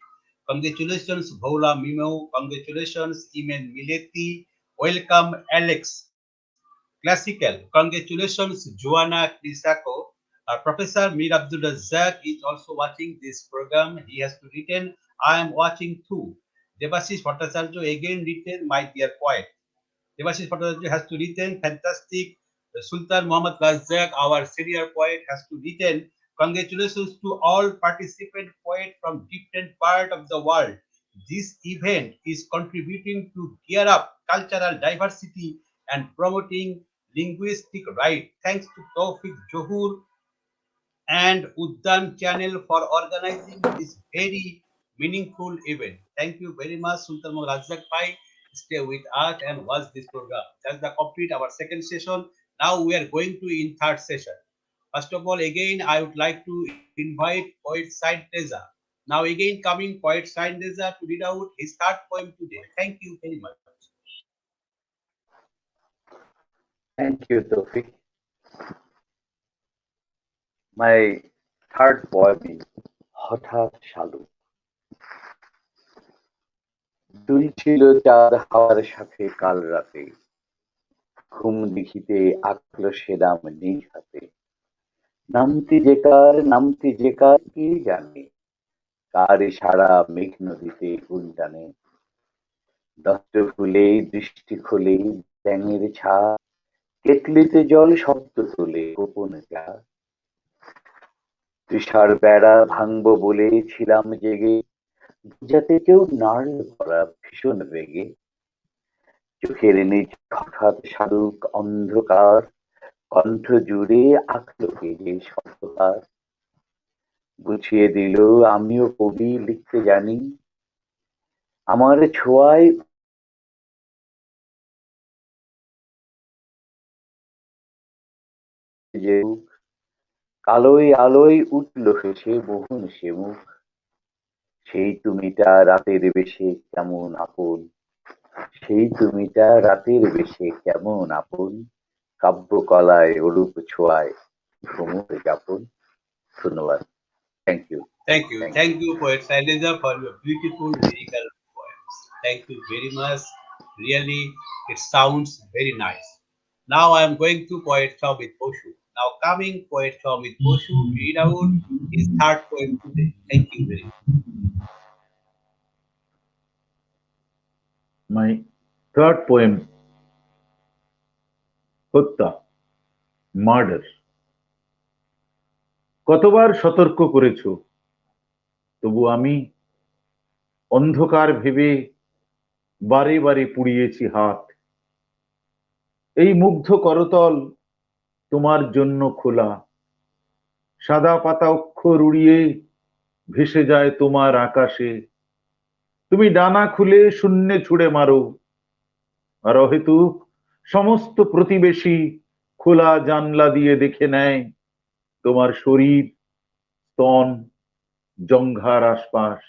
congratulations Voula Memou, congratulations Imen Melliti, welcome Alex, classical, congratulations Joan Chryssakie. Professor Mir Abdul Razak is also watching this program. He has to written, I am watching too. Devashish Bhattacharya again written, my dear poet. Devashish Bhattacharya has to written, fantastic. Sultan Muhammad Razak, our senior poet, has to written, congratulations to all participant poets from different parts of the world. This event is contributing to gear up cultural diversity and promoting linguistic right. Thanks to Toufiq Zohur and Uddan channel for organizing this very meaningful event. Thank you very much, Sultan Razak Bhai. Stay with us and watch this program. That's the complete our second session. Now we are going to in third session. First of all, again, I would like to invite poet Said Reza. Now again coming poet Said Reza to read out his third poem today. Thank you very much. Thank you, Toufiq. My third poem is হঠাৎ শালুক। দুলছিল চাঁদ হাওয়ার সাথে কাল রাতে, ঘুম দিঘিতে আঁকল সেরাম নিজ হাতে। নামতি যে কার কে জানে, কার সারা মেঘ নদীতে উল্টানে। দত্ত ফুলে দৃষ্টি খোলে ব্যাঙের ছা, কেতলিতে জল শব্দ তোলে গোপন যা। তুষার বেড়া ভাঙবো বলে ছিলাম জেগে, যাতে কেউ নাড়ল করা ভীষণ বেগে। চোখের নিচ হঠাৎ শালুক অন্ধকার, কণ্ঠ জুড়ে আঁকল কে যে শব্দহার। বুঝিয়ে দিল আমিও কবি লিখতে জানি, আমার ছোঁয়ায় যে কালোয় আলোয় উঠল হেসে মোহন সে মুখ। সেই তুমিটা রাতের বেশে কেমন আপন, সেই তুমিটা রাতের বেশে কেমন আপন, কাব্যকলায় অরূপ ছোঁয়ায় ভ্রমর যাপন। ধন্যবাদ। Thank you. Thank you, poet Said Reza, for your beautiful lyrical poems. Thank you very much. Really, it sounds very nice. Now I am going to poet Soumit Basu. Now coming poet Soumit Basu to read out his third poem today. Thank you very much. My third poem হত্যা, murder. কতবার সতর্ক করেছো, তবু আমি অন্ধকার ভেবে বারে বারে পুড়িয়েছি হাত। এই মুগ্ধ করতল তোমার জন্য খোলা, সাদা পাতা অক্ষর উড়িয়ে ভেসে যায় তোমার আকাশে। তুমি ডানা খুলে শূন্যে ছুড়ে মারো, আর অহেতুক সমস্ত প্রতিবেশী খোলা জানলা দিয়ে দেখে নেয় তোমার শরীর, স্তন, জঙ্ঘার আশপাশ।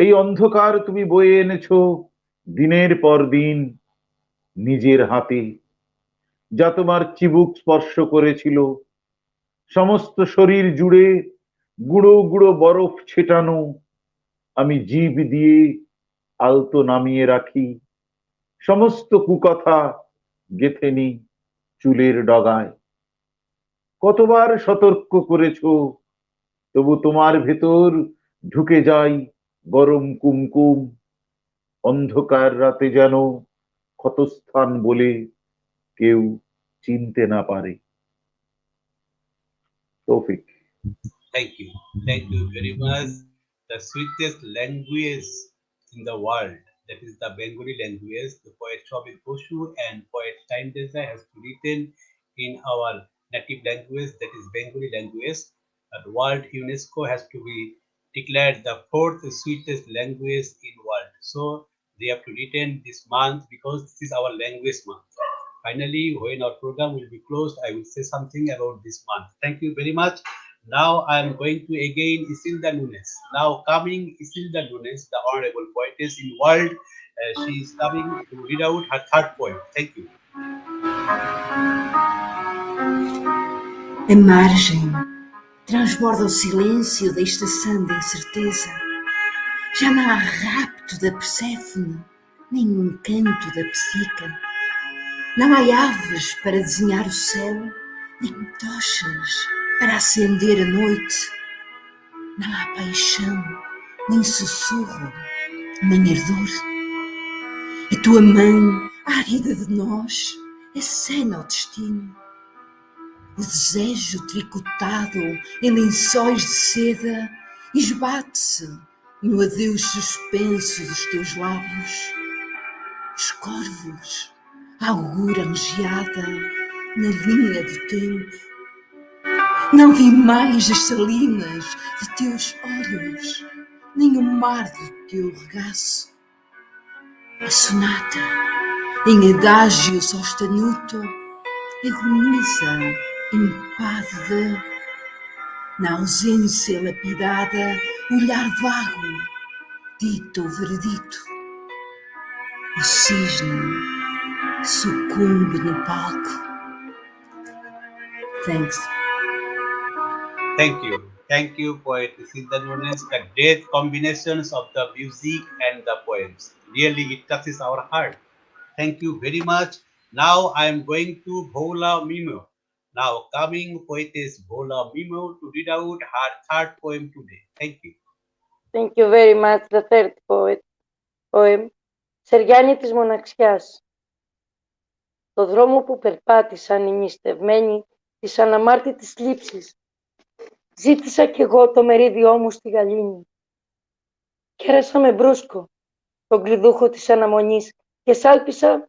এই অন্ধকার তুমি বয়ে এনেছো দিনের পর দিন নিজের হাতে, যা তোমার চিবুক স্পর্শ করেছিল। সমস্ত শরীর জুড়ে গুঁড়ো গুঁড়ো বরফ ছেটানো আমি জিভ দিয়ে আলতো নামিয়ে রাখি। সমস্ত কুকথা গেথে নি চুলের ডগায়। কতবার সতর্ক করেছো, তবু তোমার ভেতর ঢুকে যাই গরম কুমকুম। অন্ধকার রাতে যেন ক্ষতস্থান বলে কেউ চিনতে না পারে। তৌফিক। Thank you. Thank you very much. The sweetest language in the world, that is the Bengali language. The poet Toufiq Zohur and poet Shaheen Reza has written in our native language, that is Bengali language. The world UNESCO has to be declared the fourth sweetest language in world. So they have to written this month because this is our language month. Finally, when our program will be closed, I will say something about this month. Thank you very much. Now I am going to again Isilda Nunes. Now coming Isilda Nunes, the honorable poetess in world, she is coming to read out her third poem. Thank you. A margem transborda o silêncio da estação de incerteza. Já não há rapto da Perséfone, nem encanto da psica. Não há aves para desenhar o céu, nem tochas para acender a noite. Não há paixão, nem sussurro, nem ardor. A tua mão, árida de nós, acena o destino. O desejo tricotado em lençóis de seda esbate-se no adeus suspenso dos teus lábios. Os corvos auguram geada na linha do tempo. Não vi mais as salinas de teus olhos, nem o mar do teu regaço. A sonata, em adágio sostenuto, agoniza impávida. Na ausência lapidada, olhar vago dita o veredito. O cisne sucumbe no palco. Thanks. Thank you. Thank you, poet Isilda Nunes. The great combinations of the music and the poems. Really, it touches our heart. Thank you very much. Now I am going to Voula Memou. Now coming poetess Voula Memou to read out her third poem today. Thank you. Thank you very much. The third poem. Σεριάνι της μοναξιάς. Το δρόμο που περπάτησαν οι νηστευμένοι της αναμάρτητης λήψης. Ζήτησα κι εγώ το μερίδιό μου στη γαλήνη. Κέρασα με μπρούσκο τον κλειδούχο της αναμονής και σάλπισα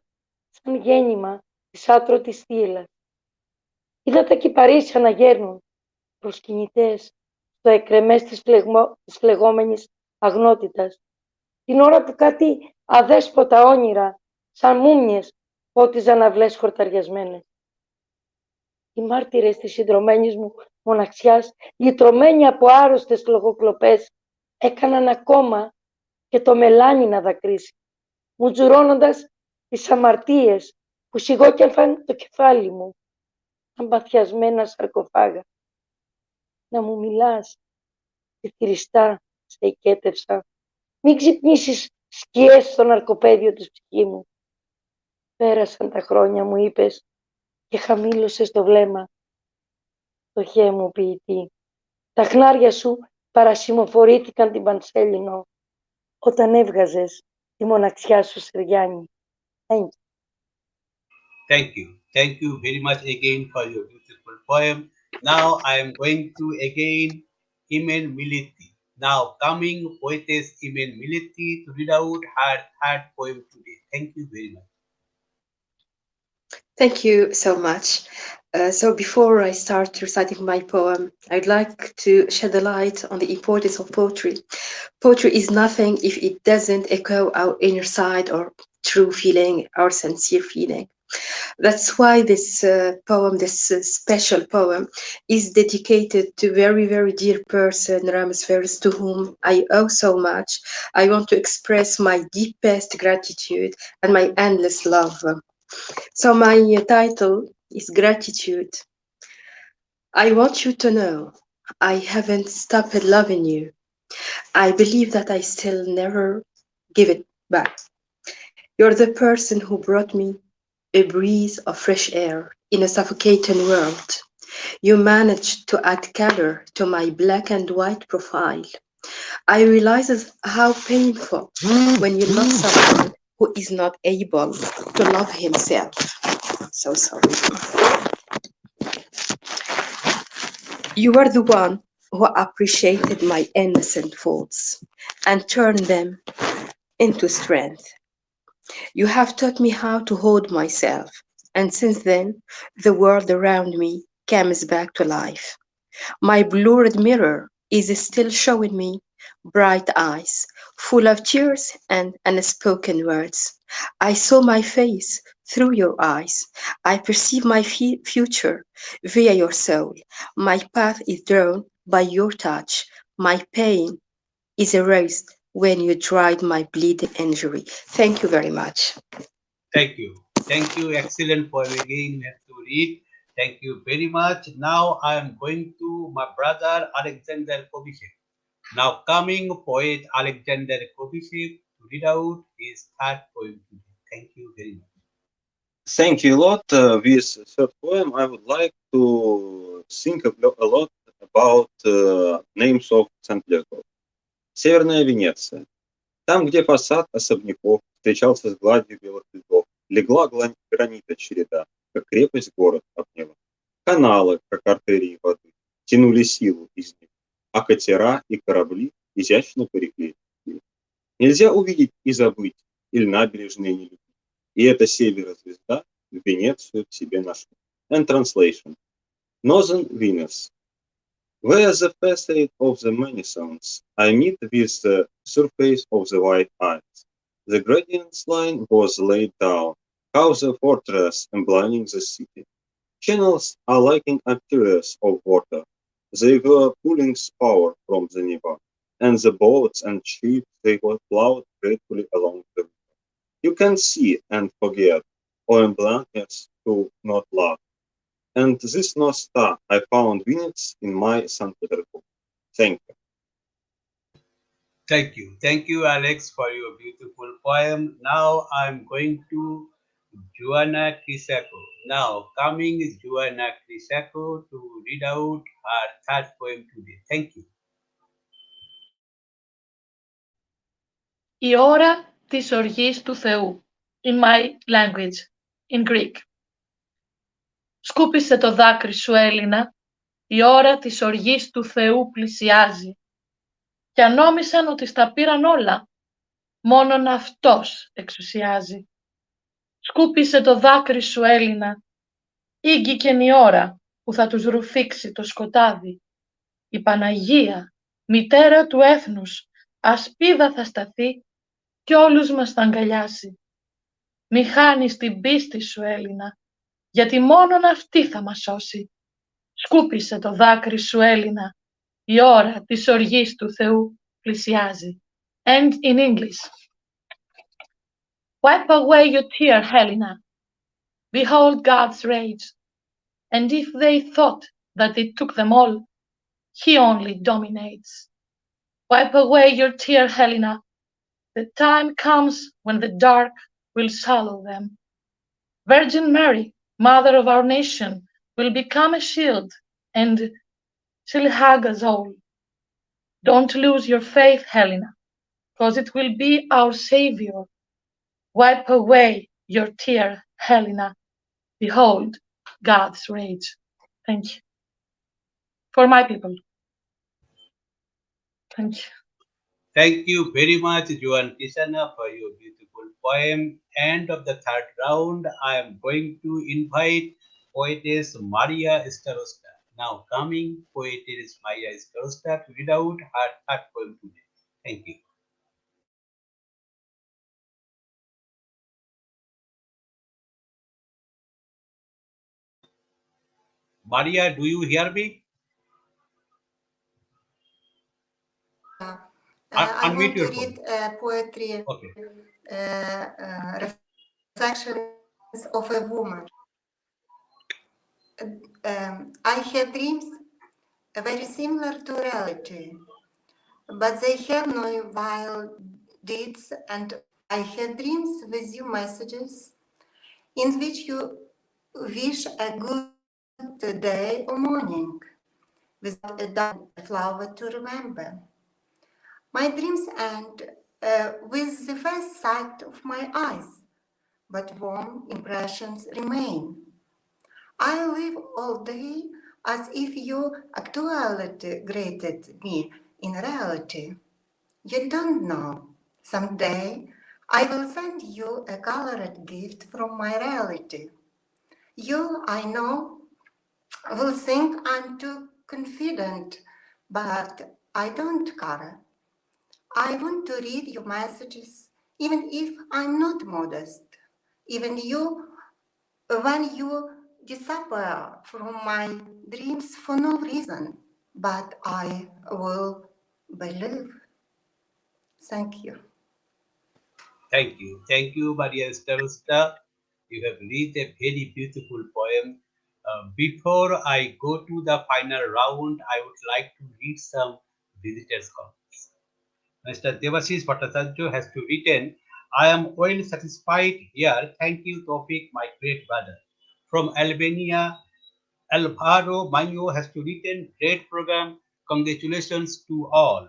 σαν γέννημα της άτρωτης θύελλας. Είδα τα κυπαρίσια να γέρνουν προσκυνητές στο εκρεμές της φλεγόμενης αγνότητας, την ώρα που κάτι αδέσποτα όνειρα, σαν μούμιες, πότιζαν αυλές χορταριασμένες. Οι μάρτυρες της συνδρομένης μου μοναξιάς, λυτρωμένοι από άρρωστες λογοκλοπές, έκαναν ακόμα και το μελάνι να δακρύσει, μουτζουρώνοντας τις αμαρτίες που σιγόκεφαν το κεφάλι μου, σαν παθιασμένα σαρκοφάγα. Να μου μιλάς, τη θυριστά σε οικέτευσα, μην ξυπνήσεις σκιές στο ναρκοπαίδιο της ψυχή μου. Πέρασαν τα χρόνια, μου είπες, και χαμήλωσες το βλέμμα. Το χέ μου ποιητή, τα χνάρια σου παρασημοφορήθηκαν την Πανσέλινο όταν έβγαζες τη μοναξιά σου Σεριάνι. Thank you. Thank you. Thank you very much again for your beautiful poem. Now I am going to again Imen Melliti. Now coming poetess Imen Melliti to read out her third poem today. Thank you very much. Thank you so much. So before I start reciting my poem, I'd like to shed a light on the importance of poetry. Poetry is nothing if it doesn't echo our inner side or true feeling, our sincere feeling. That's why this poem, this special poem, is dedicated to very, very dear person, Ramos Ferris, to whom I owe so much. I want to express my deepest gratitude and my endless love. So my title is Gratitude. I want you to know I haven't stopped loving you. I believe that I still never give it back. You're the person who brought me a breeze of fresh air in a suffocating world. You managed to add color to my black and white profile. I realize how painful when you love someone who is not able to love himself. So sorry. You were the one who appreciated my innocent faults and turned them into strength. You have taught me how to hold myself, and since then, the world around me comes back to life. My blurred mirror is still showing me bright eyes, full of tears and unspoken words. I saw my face through your eyes. I perceive my future via your soul. My path is drawn by your touch. My pain is erased when you dried my bleeding injury. Thank you very much. Thank you. Thank you. Excellent poem again. You have to read. Thank you very much. Now I am going to my brother Alexander Kabishev. Now coming poet Alexander Kabishev to read out his third poem today. Thank you very much. Thank you a lot. With third poem, I would like to think a lot about names of St. Petersburg. Северная Венеция. Там, где фасад особняков встречался с гладью белых льдов, легла гранита череда, как крепость город обняла. Каналы, как артерии воды, тянули силу из них, а катера и корабли изящно порекли. Нельзя увидеть и забыть, или набережные не любить. И эта северо-звезда в Венецию к себе нашла. And translation. Northern Venus. Where the facade of the Renaissance I meet with the surface of the white ice. The gradient line was laid down, how the fortress emblazing the city. Channels are like arteries of water. They were pulling power from the Neva, and the boats and ships they were plowed gratefully along the river. You can see and forget, or in blankness to not love. And this North Star I found Venice in my St. Petersburg. Thank you. Thank you. Thank you, Alex, for your beautiful poem. Now I'm going to Joanna Chryssakie. Now coming is Joanna Chryssakie to read out her third poem today. Thank you. Η ώρα της οργής του Θεού. In my language, in Greek. Σκούπισε το δάκρυ σου, Έλληνα, η ώρα της οργής του Θεού πλησιάζει. Κι ανόμισαν ότι στα πήραν όλα, μόνον αυτός εξουσιάζει. Σκούπισε το δάκρυ σου, Έλληνα, ήγγικεν η ώρα που θα τους ρουφήξει το σκοτάδι. Η Παναγία, μητέρα του έθνους, ασπίδα θα σταθεί κι όλους μας θα αγκαλιάσει. Μη χάνεις την πίστη σου, Έλληνα, γιατί μόνον αυτή θα μας σώσει. Σκούπισε το δάκρυ σου, Έλληνα, η ώρα της οργής του Θεού πλησιάζει. And in English. Wipe away your tear, Helena. Behold God's rage. And if they thought that it took them all, he only dominates. Wipe away your tear, Helena. The time comes when the dark will swallow them. Virgin Mary, Mother of our nation, will become a shield, and she'll hug us all. Don't lose your faith, Helena, because it will be our Savior. Wipe away your tear, Helena. Behold God's rage. Thank you. For my people. Thank you. Thank you very much, Joan Kisana, for your beautiful poem. End of the third round, I am going to invite poetess Mariia Starosta. Now, coming poetess Mariia Starosta to read out her third poem today. Thank you. Mariia, do you hear me? Yeah. I Unmute want to your phone. read poetry, Okay. reflections of a woman. I have dreams very similar to reality, but they have no wild deeds, and I have dreams with you messages in which you wish a good day or morning without a flower to remember. My dreams end with the first sight of my eyes, but warm impressions remain. I live all day as if your actuality greeted me in reality. You don't know. Someday I will send you a colored gift from my reality. You, I know, will think I'm too confident, but I don't care. I want to read your messages, even if I'm not modest. Even you, when you disappear from my dreams for no reason, but I will believe. Thank you. Thank you. Thank you, Mariia Starosta. You have read a very beautiful poem. Before I go to the final round, I would like to read some visitors' comments. Mr. Devashish Bhattacharya has to written, I am well satisfied here. Thank you, Toufiq, my great brother. From Albania, Alvaro Mayo has to written, great program. Congratulations to all.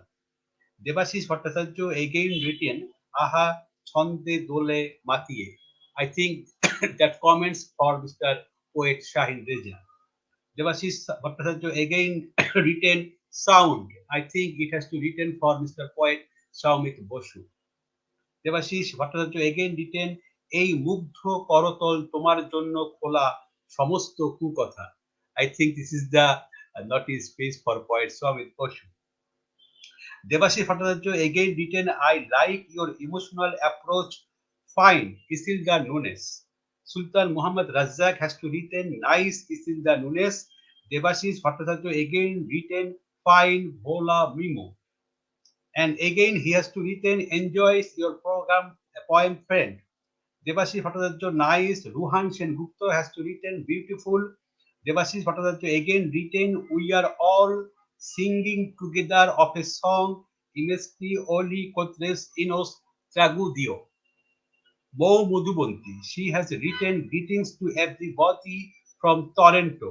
Devashish Bhattacharya again written, Aha, Chonde Dole Matiye. I think that comments for Mr. Poet Shaheen Reza. Devashish Bhattacharya again written sound. I think it has to written for Mr. Poet Soumit Basu. Debashish Bhattacharya again written এই মুগ্ধ করতল তোমার জন্য খোলা সমস্ত কুকথা I think this is the notice space for poet Soumit Basu. Devashish Bhattacharya again written, I like your emotional approach. Fine, Isilda Nunes. Sultan Muhammad Razzaq has to written, nice Isilda Nunes. Devashish Bhattacharya again written, fine Voula Memou. And again he has to written, enjoys your program, a poem friend. Devashish Bhattacharya, nice. Ruhan Sengupta has to written, beautiful. Devashish Bhattacharya again written, we are all singing together of a song, Imesti Oli Kotres Inos Tragudio. Mo Mudubonti, she has written, greetings to everybody from Toronto.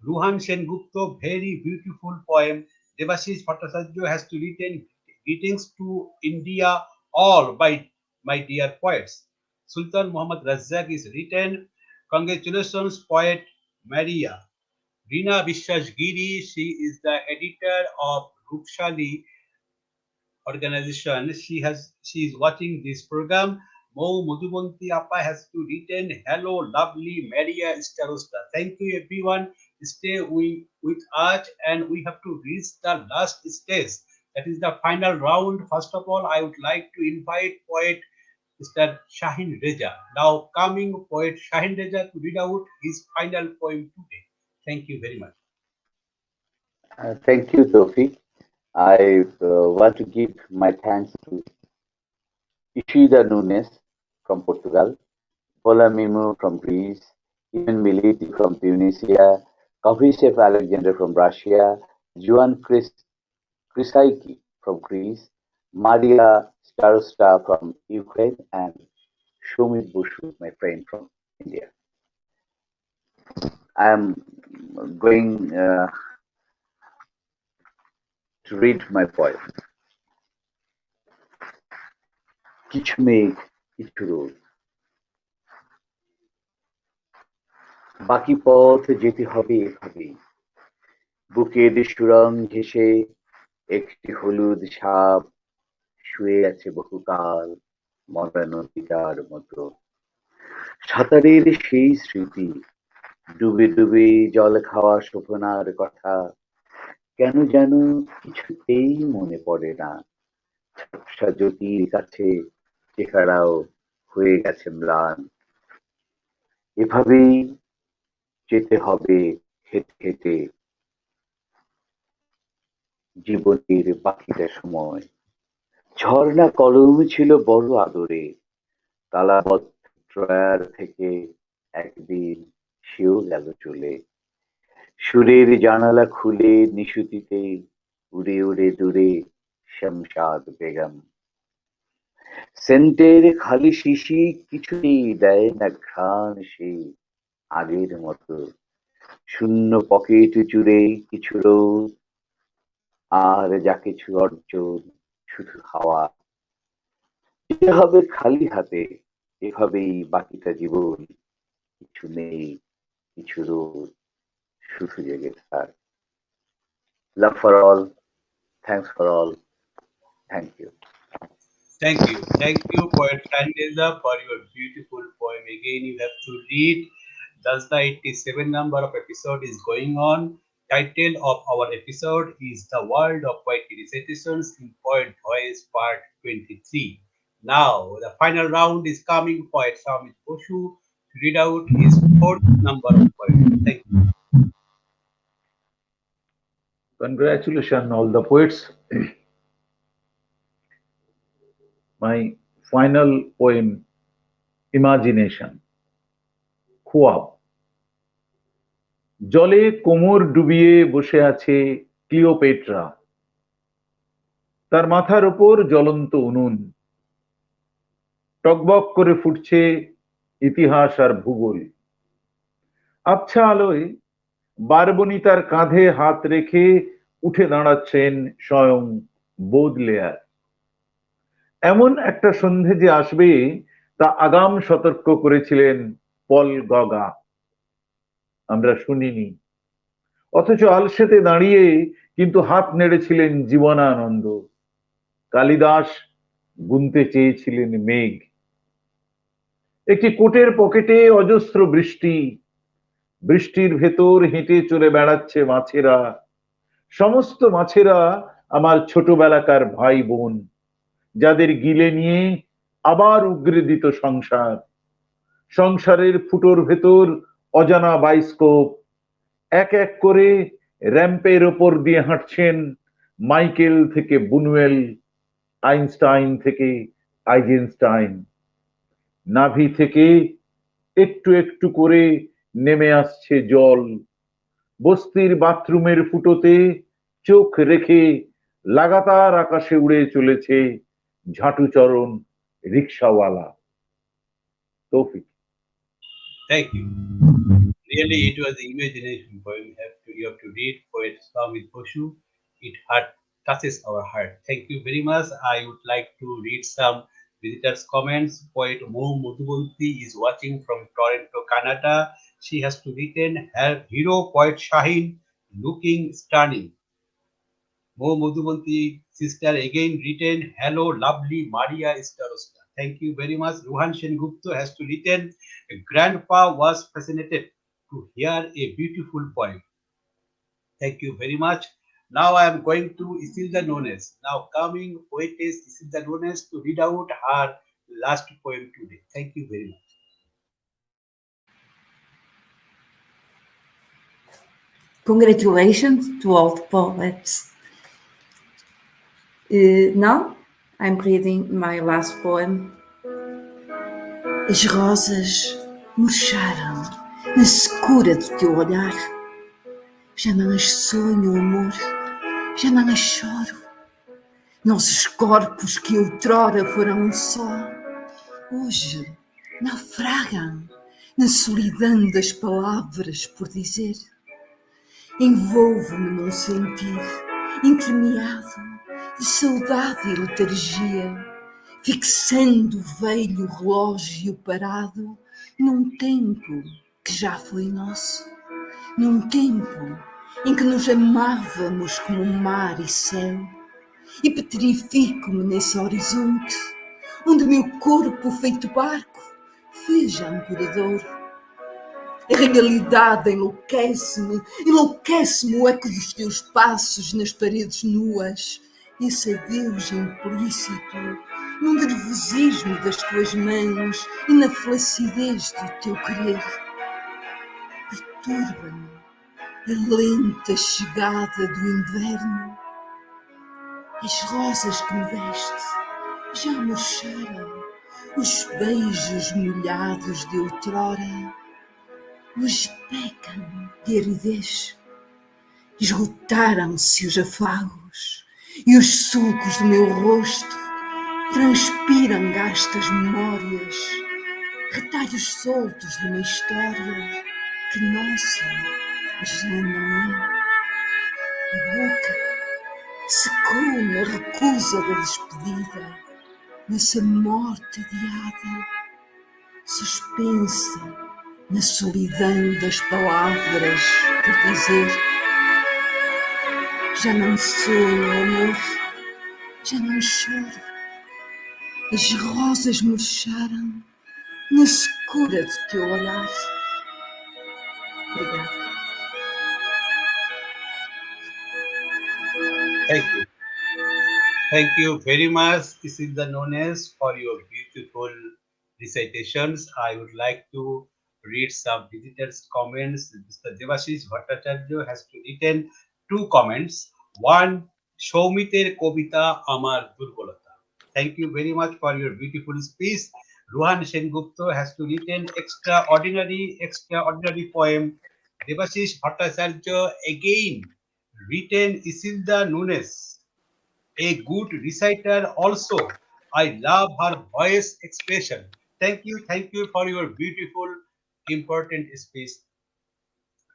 Ruhan Sengupta, very beautiful poem. Devashish Bhattacharya has to written, greetings to India, all by my dear poets. Sultan Muhammad Razzaq is written, congratulations, poet Mariia. Rina Vishwasgiri, she is the editor of Rukshali organization. She is watching this program. Mo Mudubonti Appa has to written, hello, lovely Mariia Starosta. Thank you, everyone. Stay with us, and we have to reach the last stage. That is the final round. First of all, I would like to invite poet Mr. Shaheen Reza. Now, coming poet Shaheen Reza to read out his final poem today. Thank you very much. Thank you, Toufiq. I want to give my thanks to Isilda Nunes from Portugal, Voula Memou from Greece, Imen Melliti from Tunisia, Kabishev Alexander from Russia, Joan Chryssakie from Greece, Mariia Starosta from Ukraine, and Soumit Basu, my friend from India. I am going to read my poem. কিছু মেঘ কিছু রোদ বাকি পথ যেতে হবে এভাবেই, বুকের সুরং ঘেঁষে একটি হলুদ সাপ শুয়ে আছে বহুকাল মরা নদীটার মতো। সাঁতারের সেই স্মৃতি, ডুবে ডুবে জল খাওয়া শোভনার কথা কেন যেন কিছুতেই মনে পড়ে না। ঝাপসা জ্যোতির কাছে চেহারাও হয়ে গেছে ম্লান। এভাবেই যেতে হবে হেঁটে হেঁটে জীবনের বাকিটা সময়। ঝর্ণা কলম ছিল বড় আদরে, তালাবদ্ধ ড্রয়ার থেকে একদিন সেও গেল চলে। সুরের জানালা খুলে নিশুতিতে উড়ে উড়ে দূরে শামশাদ বেগম। সেন্টের খালি শিশি কিছুতেই দেয় না ঘ্রাণ সেই আগের মতো। শূন্য পকেট জুড়ে কিছু রোদ আর যা কিছু অর্জন শুধু হাওয়া। যেতে হবে খালি হাতে, এভাবেই বাকিটা জীবন। কিছু নেই, কিছু রোদ, শুধু জেগে থাক। Love for all, thanks for all, thank you. Thank you, poet Reza, for your beautiful poem. Again, you have to read. Thus, the 87 number of episode is going on. Title of our episode is The World of Poetry Recitations in Poet Voice Part 23. Now, the final round is coming. Poet Soumit Basu to read out his fourth number of poetry. Thank you. Congratulations, all the poets. My final poem, Imagination. খোয়াব। জলে কোমর ডুবিয়ে বসে আছে Cleopatra, তার মাথার ওপর জ্বলন্ত উনুন, টকবক করে ফুটছে ইতিহাস আর ভূগোল। আবছা আলোয় বারবনিতার কাঁধে হাত রেখে উঠে দাঁড়াচ্ছেন স্বয়ং বোদলেয়ার। এমন একটা সন্ধে যে আসবে তা আগাম সতর্ক করেছিলেন পল গগা, আমরা শুনিনি। অথচ আলসেতে দাঁড়িয়ে কিন্তু হাত নেড়েছিলেন জীবনানন্দ। কালিদাস গুনতে চেয়েছিলেন মেঘ। একটি কোটের পকেটে অজস্র বৃষ্টি, বৃষ্টির ভেতর হেঁটে চলে বেড়াচ্ছে মাছেরা। সমস্ত মাছেরা আমার ছোটবেলাকার ভাই বোন, যাদের গিলে নিয়ে আবার উগরে দিত সংসার। সংসারের ফুটোর ভেতর অজানা বাইস্কোপ। এক এক করে র্যাম্পের ওপর দিয়ে হাঁটছেন মাইকেল থেকে বুনুয়েল, আইনস্টাইন থেকে আইজেনস্টাইন। নাভি থেকে একটু একটু করে নেমে আসছে জল। বস্তির বাথরুমের ফুটোতে চোখ রেখে লাগাতার আকাশে উড়ে চলেছে ঝাঁটুচরণ রিক্সাওয়ালা। তৌফিক। Thank you. Really, it was the imagination poem. You have to read poet Soumit Basu. It touches our heart. Thank you very much. I would like to read some visitors' comments. Poet Memou is watching from Toronto, Canada. She has to written her hero poet Shaheen looking stunning. Memou sister again written hello lovely Mariia Starosta. Thank you very much. Rohan Sengupta has to written grandpa was fascinated to hear a beautiful poem. Thank you very much. Now I am going to Isilda Nunes. Now coming poetess Isilda Nunes to read out her last poem today. Thank you very much. Congratulations to all the poets. Now I'm reading my last poem. As rosas murcharam na secura do teu olhar. Já não as sonho, amor, já não as choro. Nossos corpos que outrora foram um só, hoje naufragam na solidão das palavras por dizer. Envolvo-me num sentir entremeado de saudade e letargia, fixando o velho relógio parado num tempo que já foi nosso, num tempo em que nos amávamos como mar e céu, e petrifico-me nesse horizonte, onde meu corpo feito barco fez ancorador. A realidade enlouquece-me o eco dos teus passos nas paredes nuas, esse adeus implícito, no nervosismo das tuas mãos e na flacidez do teu querer. Perturba-me a lenta chegada do inverno. As rosas que me deste já murcharam, os beijos molhados de outrora hoje pecam de aridez. Esgotaram-se os afagos e os sulcos do meu rosto transpiram gastas memórias, retalhos soltos de uma história que nossa já não é. A boca secou na recusa da despedida, nessa morte adiada, suspensa na solidão das palavras por dizer. Já não sou, amor, já não choro. As rosas murcharam na secura do teu olhar. Obrigada. Thank you. Thank you very much, Isilda Nunes, for your beautiful recitations. I would like to read some visitors' comments. Mr. Devashish Bhattacharya has written two comments. One, Soumiter Kobita Amar Durbolata. Thank you very much for your beautiful speech. Ruhan Sengupta has written extraordinary poem. Devashish Bhattacharya again written Isilda Nunes, a good reciter also. I love her voice expression. Thank you for your beautiful, important speech.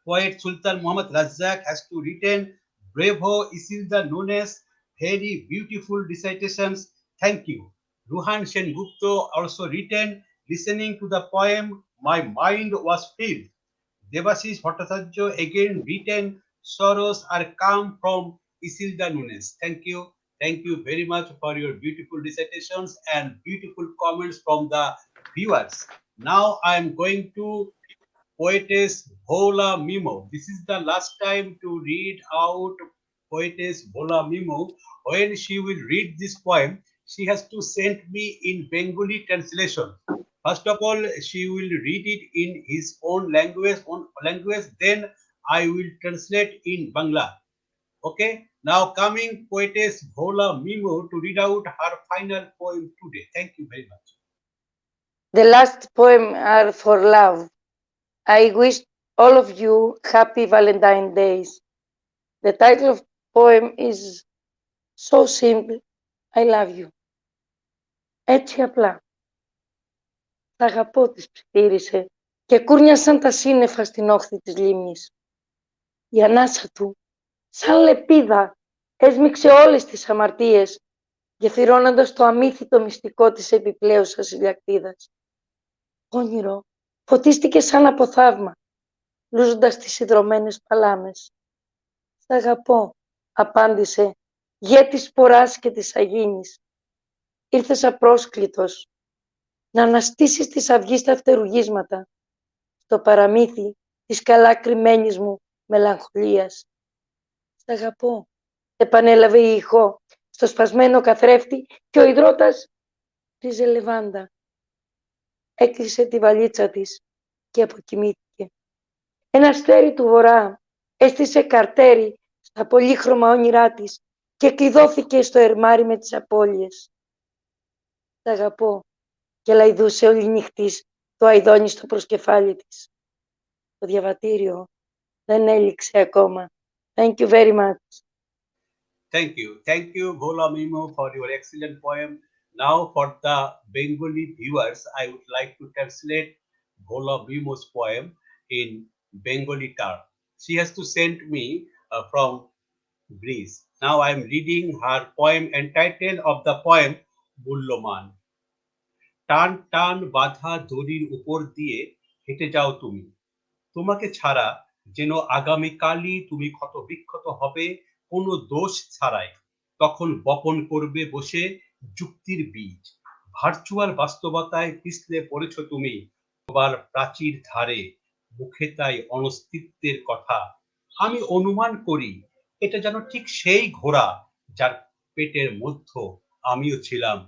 Poet Sultan Muhammad Razzaq has to written Bravo Isilda Nunes, very beautiful recitations. Thank you. Ruhan Sen Gupta also written, listening to the poem, my mind was filled. Devashish Bhattacharya again written, sorrows are come from Isilda Nunes. Thank you. Thank you very much for your beautiful recitations and beautiful comments from the viewers. Now I am going to poetess Voula Mimo. This is the last time to read out poetess Voula Mimo. When she will read this poem, she has to send me in Bengali translation. First of all, she will read it in his own language. Then I will translate in Bangla. Okay. Now coming poetess Voula Mimo to read out her final poem today. Thank you very much. The last poem are for love. I wish all of you happy Valentine Days. The title of poem is so simple. I love you. Έτσι απλά. Σ' αγαπώ της ψιθύρισε και κούρνιασαν τα σύννεφα στην όχθη της λίμνης. Η ανάσα του, σαν λεπίδα, έσμιξε όλες τις αμαρτίες, γεφυρώνοντας το αμύθιτο μυστικό της επιπλέουσας ηλιακτίδας. Όνειρο φωτίστηκε σαν από θαύμα, λούζοντας τις ιδρωμένες παλάμες. «Σ' αγαπώ», απάντησε, γε της σποράς και της αγίνης. Ήρθες απρόσκλητος, να αναστήσεις τις αυγείς τα φτερουγίσματα, στο παραμύθι της καλά κρυμμένης μου μελαγχολίας. «Σ' αγαπώ», επανέλαβε η ηχό στο σπασμένο καθρέφτη και ο ιδρώτας ρίζε λεβάντα. Έκλεισε τη βαλίτσα της και αποκοιμήθηκε. Ένα αστέρι του βορρά έστησε καρτέρι στα πολύχρωμα όνειρά της και κλειδώθηκε στο ερμάρι με τις απώλειες. «Σ' αγαπώ», και λαϊδούσε όλη νυχτής το αηδόνι στο προσκεφάλι της. Το διαβατήριο δεν έληξε ακόμα. Thank you very much. Thank you. Thank you, Vola Mimo, for your excellent poem. Now, for the Bengali viewers, I would like to translate Vola Mimo's poem in Bengali term. She has to send me from Greece. Now, I am reading her poem entitled of the poem Mulloman. টান টান বাঁধা দড়ির উপর দিয়ে হেঁটে যাও তুমি, তোমাকে ছাড়া যেন আগামীকালই তুমি ক্ষত বিক্ষত হবে কোনো দোষ ছাড়াই, তখন বপন করবে বসে যুক্তির বীজ। ভার্চুয়াল বাস্তবতায় পিছলে পড়েছ তুমি তোমার প্রাচীর ধারে, মুখে তাই অনস্তিত্বের কথা। আমি অনুমান করি এটা যেন ঠিক সেই ঘোড়া যার পেটের মধ্য আমিও ছিলাম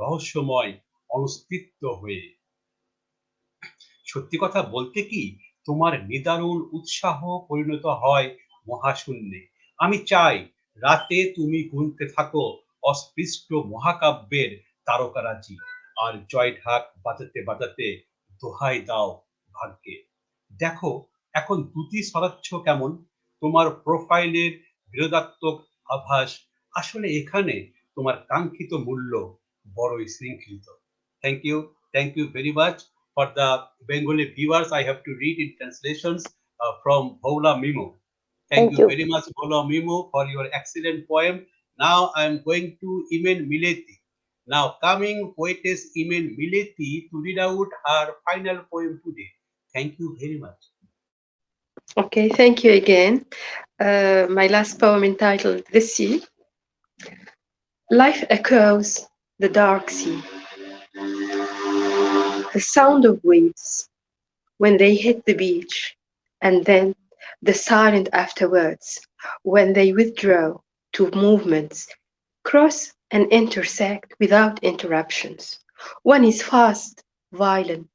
রহস্যময় অনস্তিত্ব হয়ে। সত্যি কথা বলতে কি, তোমার নিদারুণ উৎসাহ পরিণত হয় মহাশূন্যে। আমি চাই রাতে তুমি গুনতে থাকো অস্পৃষ্ট মহাকাব্যের তারকারাজি, আর জয় ঢাক বাজাতে বাজাতে দোহাই দাও ভাগ্যে। দেখো এখন দুটি সরাচ্ছ কেমন, তোমার প্রোফাইলের বিরোধাত্মক আভাস আসলে এখানে তোমার কাঙ্ক্ষিত মূল্য বড়ই শৃঙ্খলিত। Thank you very much. For the Bengali viewers, I have to read in translations from Voula Memou. Thank Thank you you. very much, Voula Memou, for your excellent poem. Now I am going to Imen Melliti. Now coming poetess Imen Melliti to read out her final poem today. Thank you very much. Okay, thank you again. My last poem entitled The Sea. Life echoes the dark sea. The sound of waves when they hit the beach, and then the silent afterwards when they withdraw to movements, cross and intersect without interruptions. One is fast, violent,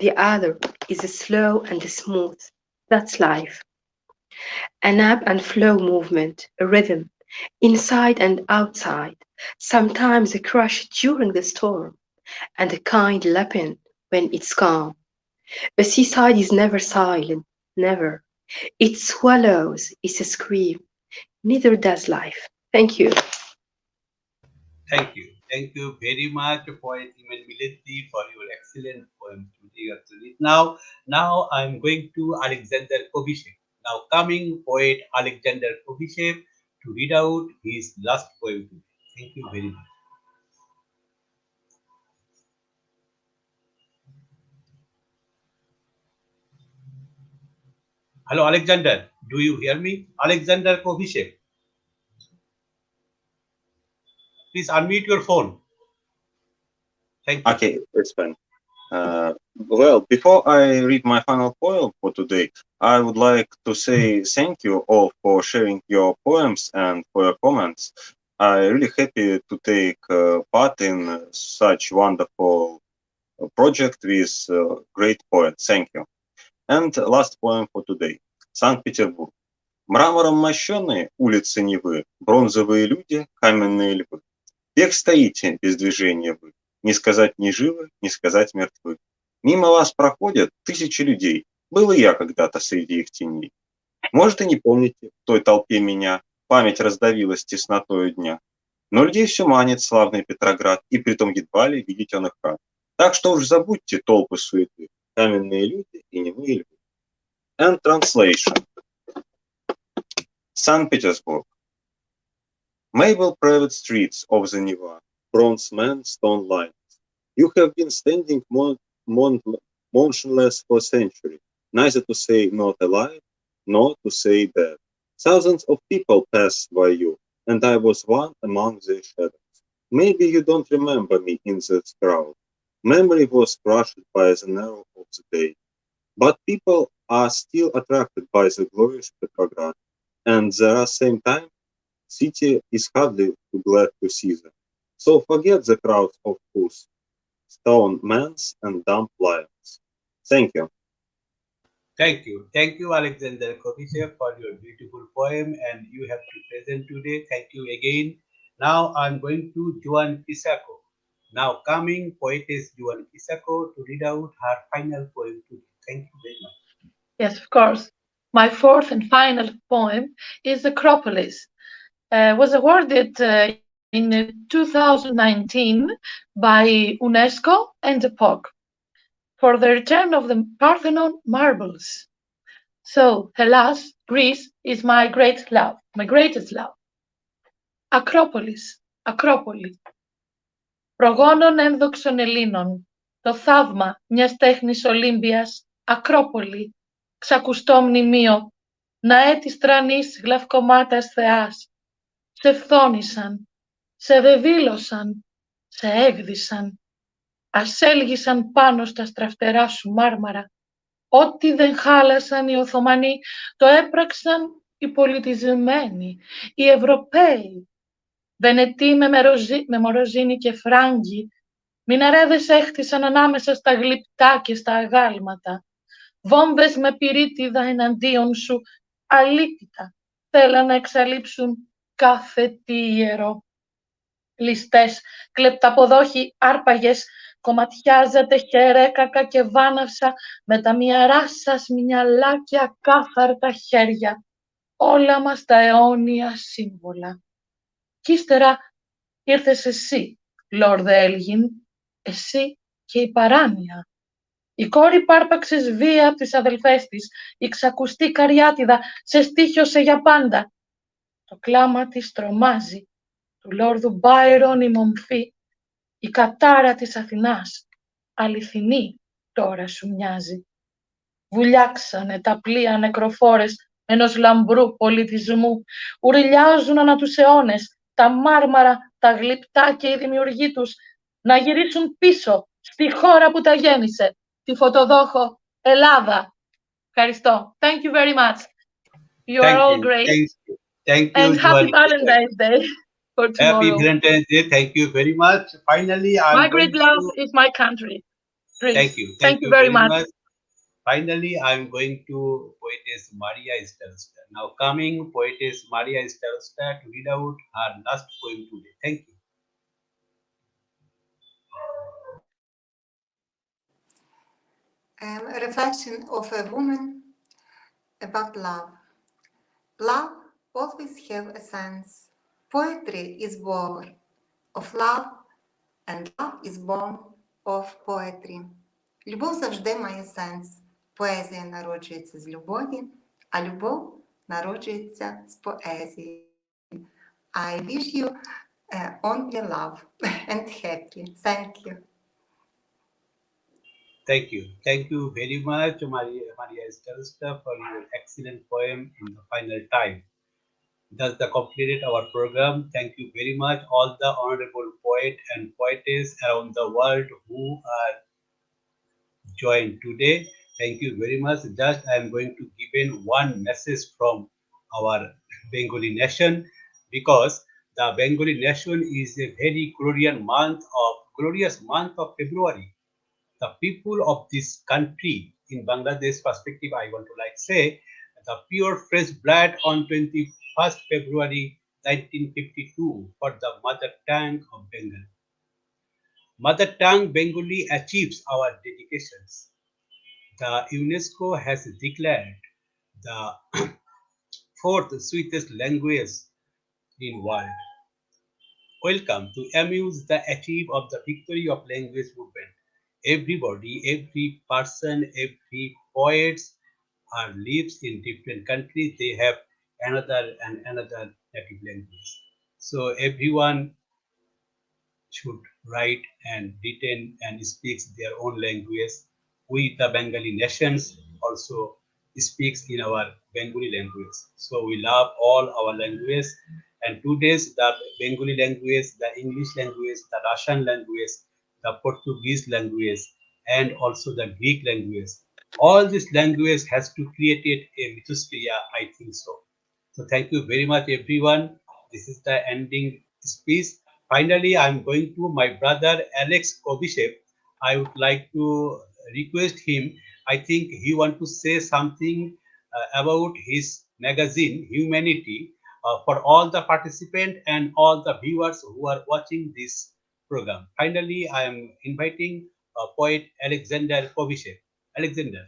the other is slow and smooth. That's life. An ebb and flow movement, a rhythm, inside and outside, sometimes a crush during the storm, and a kind lapping when it's calm. The seaside is never silent, never. It swallows its scream. Neither does life. Thank you. Thank you. Thank you very much, poet Imen Melliti, for your excellent poem today. Now I'm going to Alexander Kabishev. Now coming poet Alexander Kabishev to read out his last poem today. Thank you very much. Hello, Alexander. Do you hear me? Alexander Kabishev. Please unmute your phone. Thank you. Okay, it's fine. Well, before I read my final poem for today, I would like to say thank you all for sharing your poems and for your comments. I'm really happy to take part in such wonderful project with great poets. Thank you. And last poem for today. Санкт-Петербург. Мрамором мощенные улицы Невы, бронзовые люди, каменные львы. Век стоите без движения вы, не сказать ни живы, не сказать мертвы. Мимо вас проходят тысячи людей, был и я когда-то среди их теней. Может, и не помните в той толпе меня, память раздавилась теснотою дня. Но людей все манит славный Петроград, и притом едва ли видеть он их рад. Так что уж забудьте толпы суеты, каменные люди и немые львы. And translation. St. Petersburg. Marble private streets of the Neva, bronze men, stone lines. You have been standing motionless for a century, neither to say not alive, nor to say dead. Thousands of people passed by you, and I was one among their shadows. Maybe you don't remember me in that crowd. Memory was crushed by the narrow of the day. But people are still attracted by the glorious Petrograd, and at the same time, city is hardly too glad to see them. So forget the crowds of fools, stone men and dumb lions. Thank you. Thank you. Thank you, Alexander Kabishev, for your beautiful poem, and you have to present today. Thank you again. Now I'm going to Joan Chryssakie. Now coming poetess Joan Chryssakie to read out her final poem today. Thank you very much. Yes, of course. My fourth and final poem is Acropolis. Was awarded in 2019 by UNESCO and the POC for the return of the Parthenon marbles. So, alas, Greece is my great love, my greatest love. Acropolis, Acropolis. Προγόνων ένδοξων Ελλήνων, το θαύμα μιας τέχνης Ολύμπιας, Ακρόπολη, ξακουστό μνημείο, ναέ της τρανής γλαυκομάτας θεάς, σε φθόνησαν, σε βεβήλωσαν, σε έγδισαν, ασέλγησαν πάνω στα στραφτερά σου μάρμαρα. Ό,τι δεν χάλασαν οι Οθωμανοί, το έπραξαν οι πολιτισμένοι, οι Ευρωπαίοι. Βενετοί με μοροζίνη και φράγκοι, μιναρέδες έχτισαν ανάμεσα στα γλυπτά και στα αγάλματα. Βόμβες με πυρίτιδα εναντίον σου, αλήτητα, θέλαν να εξαλείψουν κάθε τι ιερό. Ληστές, κλεπταποδόχοι, άρπαγες, κομματιάζατε χερέκακα και βάναυσα με τα μυαρά σας μυαλά και ακάθαρτα χέρια, όλα μας τα αιώνια σύμβολα. Κι ύστερα ήρθες εσύ, Λόρδε Έλγιν, εσύ και η παράνοια. Η κόρη πάρπαξες βία από τις αδελφές της, η ξακουστή Καριάτιδα σε στοίχιωσε για πάντα. Το κλάμα της τρομάζει, του Λόρδου Μπάιρον η μομφή, η κατάρα της Αθηνάς, αληθινή τώρα σου μοιάζει. Βουλιάξανε τα πλοία νεκροφόρες ενός λαμπρού πολιτισμού, ουριλιάζουν ανά τους αιώνες, τα μάρμαρα, τα γλυπτά και οι δημιουργοί τους, να γυρίσουν πίσω στη χώρα που τα γέννησε, τη φωτοδόχο Ελλάδα. Ευχαριστώ. Thank you very much. You are all great. Thank you, And happy Joan. Valentine's Day for tomorrow. Happy Valentine's Day. Thank you very much. Finally, I'm My great going love to... is my country. Greece. Thank you. Thank you very much. Finally, I'm going to poetess Mariia Starosta. Now coming, poetess Mariia Starosta to read out her last poem today. Thank you. A reflection of a woman about love. Love always have a sense. Poetry is born of love, and love is born of poetry. Любов завжди має сенс. Поезія народжується з любові, а любов народжується з поезії. I wish you only love and happy. Thank you. Thank you. Thank you very much, Mariia Starosta, for your excellent poem in the final time. Thus, the completed our program. Thank you very much, all the honorable poet and poetess around the world who are joined today. Thank you very much. Just I am going to give in one message from our Bengali nation, because the Bengali nation is a very glorious month of February. The people of this country, in Bangladesh perspective, I want to say, the pure fresh blood on 21st February 1952 for the mother tongue of Bengal. Mother tongue Bengali achieves our dedications. The UNESCO has declared the fourth sweetest language in world. Welcome to amuse the achieve of the victory of language movement. Everybody, every person, every poet lives in different countries. They have another native language. So everyone should write and written and speaks their own language. We, the Bengali nations, also speaks in our Bengali language. So we love all our language. And today's the Bengali language, the English language, the Russian language, the Portuguese language, and also the Greek language. All this language has to create a mythosphere, I think so. So thank you very much, everyone. This is the ending speech. Finally, I'm going to my brother Alex Kabishev. I would like to request him. I think he want to say something about his magazine, Humanity, for all the participants and all the viewers who are watching this program. Finally, I am inviting poet Alexander Kabishev. Alexander.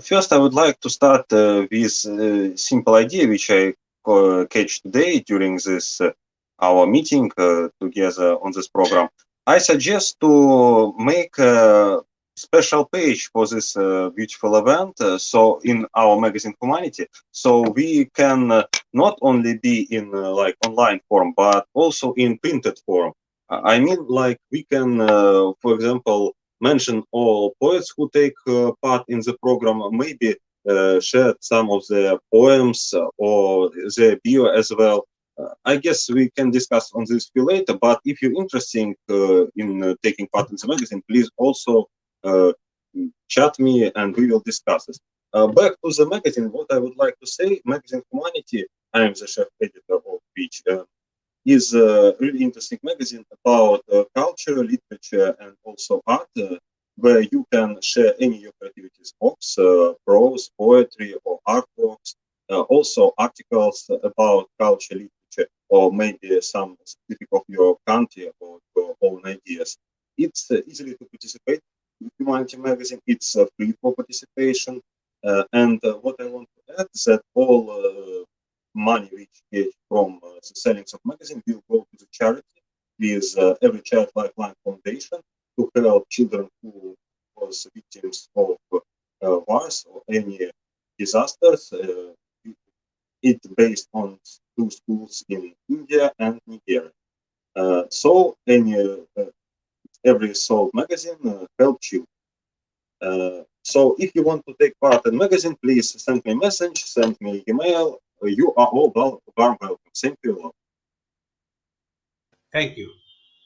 First, I would like to start with a simple idea which I catch today during this our meeting together on this program. I suggest to make a special page for this beautiful event. So in our magazine Humanity, so we can not only be in like online form, but also in printed form. I mean, like we can, for example, mention all poets who take part in the program, maybe share some of their poems or their bio as well. I guess we can discuss on this later, but if you're interested in taking part in the magazine, please also chat me and we will discuss this. Back to the magazine, what I would like to say, Magazine Humanity, I am the chef editor of which is a really interesting magazine about culture, literature, and also art, where you can share any of your creativity works, prose, poetry, or artworks, also articles about culture, literature, or maybe some specific of your country or your own ideas. It's easily to participate with Humanity Magazine. It's free for participation. And what I want to add is that all money which gets from the sellings of magazine will go to the charity with Every Child Lifeline Foundation to help children who was victims of wars or any disasters. It's based on 2 schools in India and Nigeria. So every sold magazine helps you. So if you want to take part in magazine, please send me a message, send me email. You are all warm welcome. Thank you. Thank you.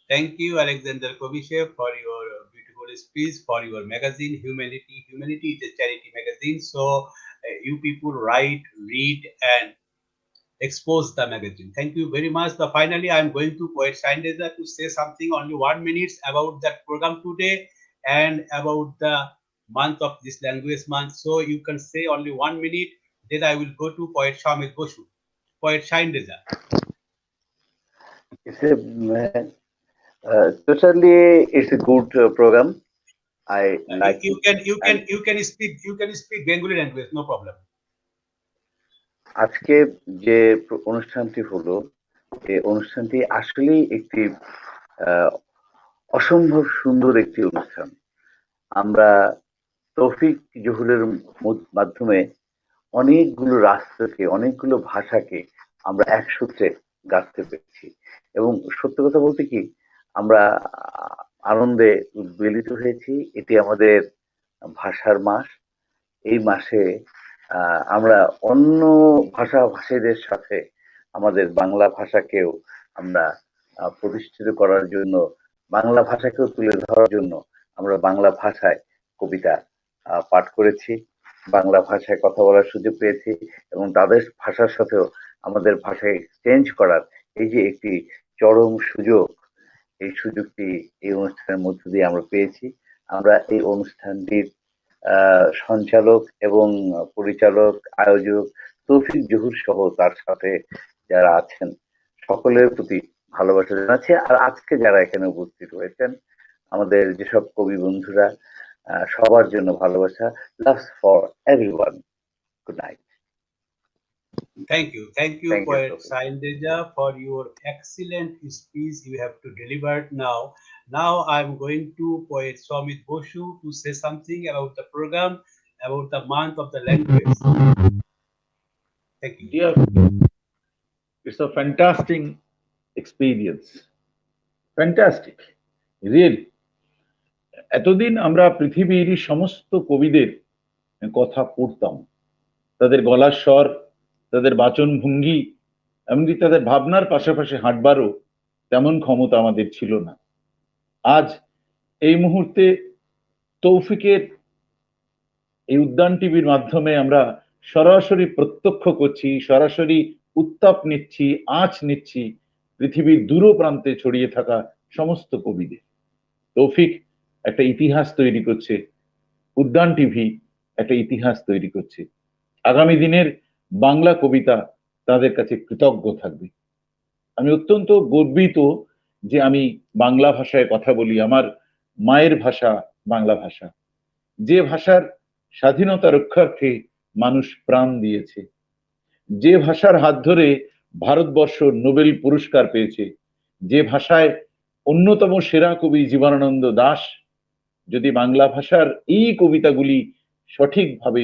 Thank you, Alexander Kabishev, for your beautiful speech, for your magazine, Humanity. Humanity is a charity magazine, so you people write, read, and expose the magazine. Thank you very much. Finally, I'm going to poet Shaheen Reza to say something, only 1 minute, about that program today and about the month of this language month. So you can say only 1 minute, then I will go to poet Soumit Basu. Poet Shaheen Reza. It's totally, it's a good program. I like You can speak Bengali language, no problem. আজকে যে অনুষ্ঠানটি হলো, এই অনুষ্ঠানটি আসলেই একটি অসম্ভব সুন্দর একটি অনুষ্ঠান। আমরা তৌফিক জহুরের মাধ্যমে অনেকগুলো রাষ্ট্রকে, অনেকগুলো ভাষাকে আমরা এক সূত্রে গাঁথতে পেরেছি। এবং সত্য কথা বলতে কি, আমরা আনন্দে উদ্বেলিত হয়েছি। এটি আমাদের ভাষার মাস। এই মাসে আমরা অন্য ভাষাভাষীদের সাথে আমাদের বাংলা ভাষাকেও আমরা প্রতিষ্ঠিত করার জন্য, বাংলা ভাষাকেও তুলে ধরার জন্য আমরা বাংলা ভাষায় কবিতা পাঠ করেছি, বাংলা ভাষায় কথা বলার সুযোগ পেয়েছি এবং তাদের ভাষার সাথেও আমাদের ভাষায় এক্সচেঞ্জ করার এই যে একটি চরম সুযোগ, এই সুযোগটি এই অনুষ্ঠানের মধ্য দিয়ে আমরা পেয়েছি। আমরা এই অনুষ্ঠানটির সঞ্চালক এবং পরিচালক, আয়োজক তৌফিক জহুর সহ তার সাথে যারা আছেন সকলের প্রতি ভালোবাসা জানাচ্ছি। আর আজকে যারা এখানে উপস্থিত হয়েছেন, আমাদের যেসব কবি বন্ধুরা, সবার জন্য ভালোবাসা। Loves for everyone. Good night. Thank you, Poet Shaheen Reza, for your excellent speech you have to deliver now. Now I'm going to Poet Soumit Basu to say something about the program, about the month of the language. Thank you. Yeah, it's a fantastic experience. Fantastic, really. এতদিন আমরা পৃথিবীর সমস্ত কবিদের কথা পড়তাম, তাদের গলার স্বর, তাদের বাচন ভঙ্গি, এমনকি তাদের ভাবনার পাশাপাশি হাঁটবারও তেমন ক্ষমতা আমাদের ছিল না। আজ এই মুহূর্তে তৌফিকের এই উদ্যান টিভির মাধ্যমে আমরা সরাসরি প্রত্যক্ষ করছি, সরাসরি উত্তাপ নিচ্ছি, আঁচ নিচ্ছি পৃথিবীর দূর প্রান্তে ছড়িয়ে থাকা সমস্ত কবিদের। তৌফিক একটা ইতিহাস তৈরি করছে, উদ্যান টিভি একটা ইতিহাস তৈরি করছে। আগামী দিনের বাংলা কবিতা তাদের কাছে কৃতজ্ঞ থাকবে। আমি অত্যন্ত গর্বিত যে আমি বাংলা ভাষায় কথা বলি, আমার মায়ের ভাষা বাংলা ভাষা, যে ভাষার স্বাধীনতা রক্ষার্থে মানুষ প্রাণ দিয়েছে, যে ভাষার হাত ধরে ভারতবর্ষ নোবেল পুরস্কার পেয়েছে, যে ভাষায় অন্যতম সেরা কবি জীবনানন্দ দাশ যদি বাংলা ভাষার এই কবিতাগুলি সঠিকভাবে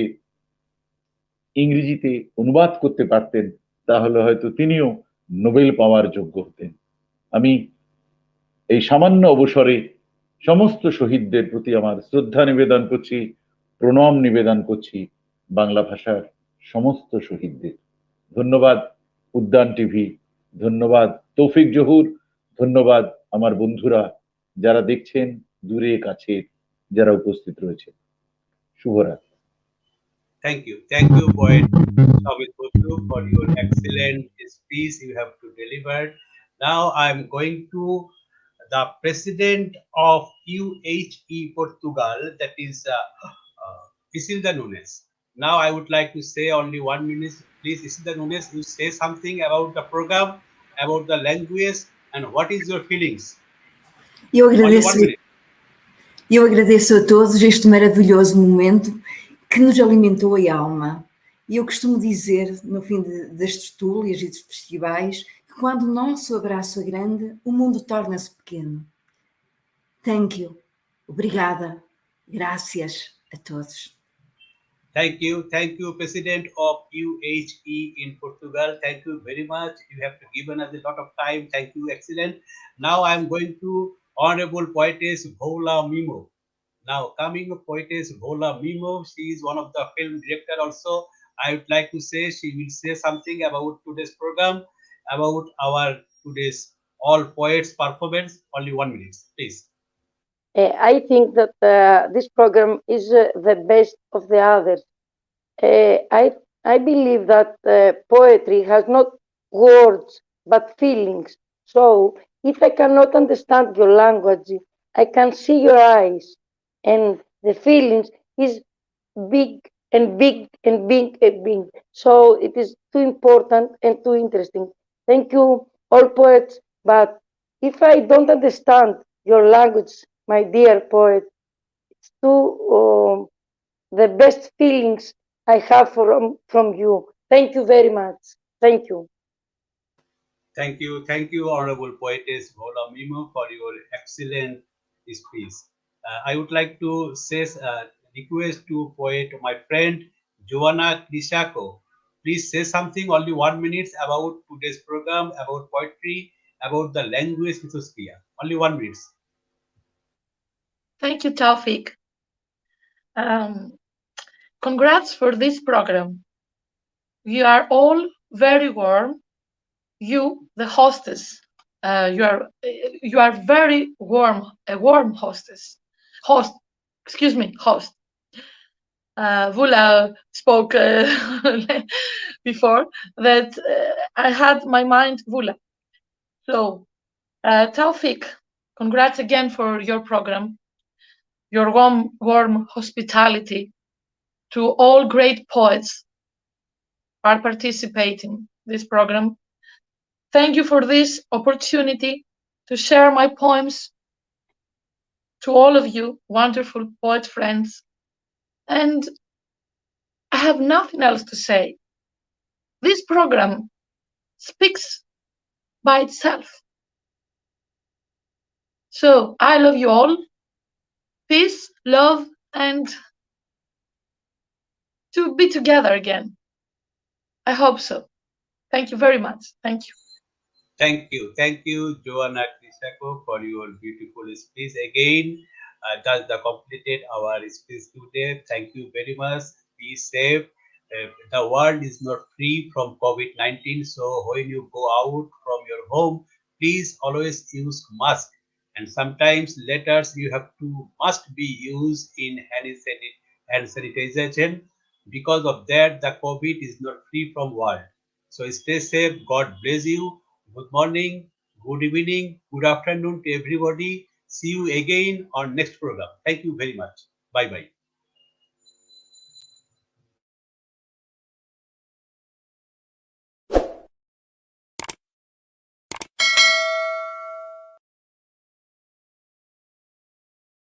ইংরেজিতে অনুবাদ করতে পারতেন, তাহলে হয়তো তিনিও নোবেল পাওয়ার যোগ্য হতেন। আমি এই সামান্য অবসরে সমস্ত শহীদদের প্রতি আমার শ্রদ্ধা নিবেদন করছি, প্রণাম নিবেদন করছি বাংলা ভাষার সমস্ত শহীদদের। ধন্যবাদ উদ্যান টিভি, ধন্যবাদ তৌফিক জহুর, ধন্যবাদ আমার বন্ধুরা যারা দেখছেন, দূরে কাছে যারা উপস্থিত রয়েছে। শুভরাত্রি। Thank you, poet Soumit for your excellent speech you have to deliver. Now I'm going to the president of UHE Portugal, that is Isilda Nunes. Now I would like to say only 1 minute. Please, Isilda Nunes, you say something about the program, about the language, and what is your feelings? Eu Only agradeço, 1 minute. eu agradeço a todos este maravilhoso momento que nos alimentou a alma. E eu costumo dizer, no fim das tertúlias e dos festivais, que quando o nosso abraço é grande, o mundo torna-se pequeno. Thank you. Obrigada. Gracias a todos. Thank you, President of UHE in Portugal. Thank you very much. You have given us a lot of time. Thank you, excellent. Now I am going to Honorable Poetess Voula Memou. Now, coming poetess Voula Memou, she is one of the film director also. I would like to say she will say something about today's program, about our today's all poets performance. Only 1 minute, please. I think that this program is the best of the others. I believe that poetry has not words but feelings. So if I cannot understand your language, I can see your eyes, and the feelings is big and big and big and big. So it is too important and too interesting. Thank you, all poets. But if I don't understand your language, my dear poet, it's too the best feelings I have from you. Thank you very much. Thank you. Thank you, Honorable Poetess Voula Memou, for your excellent speech. I would like to say request to poet, my friend Joanna Chryssakie. Please say something, only 1 minute, about today's program, about poetry, about the language mythosphere. Only 1 minute. Thank you, Toufiq. Congrats for this program. You are all very warm. You, the hostess, you are very warm, a warm hostess. Host. Voula spoke before that I had my mind Voula. So, Toufiq, congrats again for your program, your warm hospitality to all great poets are participating this program. Thank you for this opportunity to share my poems to all of you, wonderful poet friends. And I have nothing else to say. This program speaks by itself. So I love you all. Peace, love, and to be together again. I hope so. Thank you very much. Thank you. Thank you, Joanna Chryssakie, for your beautiful speech again. That's the completed our speech today. Thank you very much. Be safe. The world is not free from COVID-19, so when you go out from your home, please always use mask. And sometimes letters you have to must be used in hand sanitization. Because of that, the COVID is not free from world. So stay safe. God bless you. Good morning, good evening, good afternoon to everybody. See you again on next program. Thank you very much. Bye bye.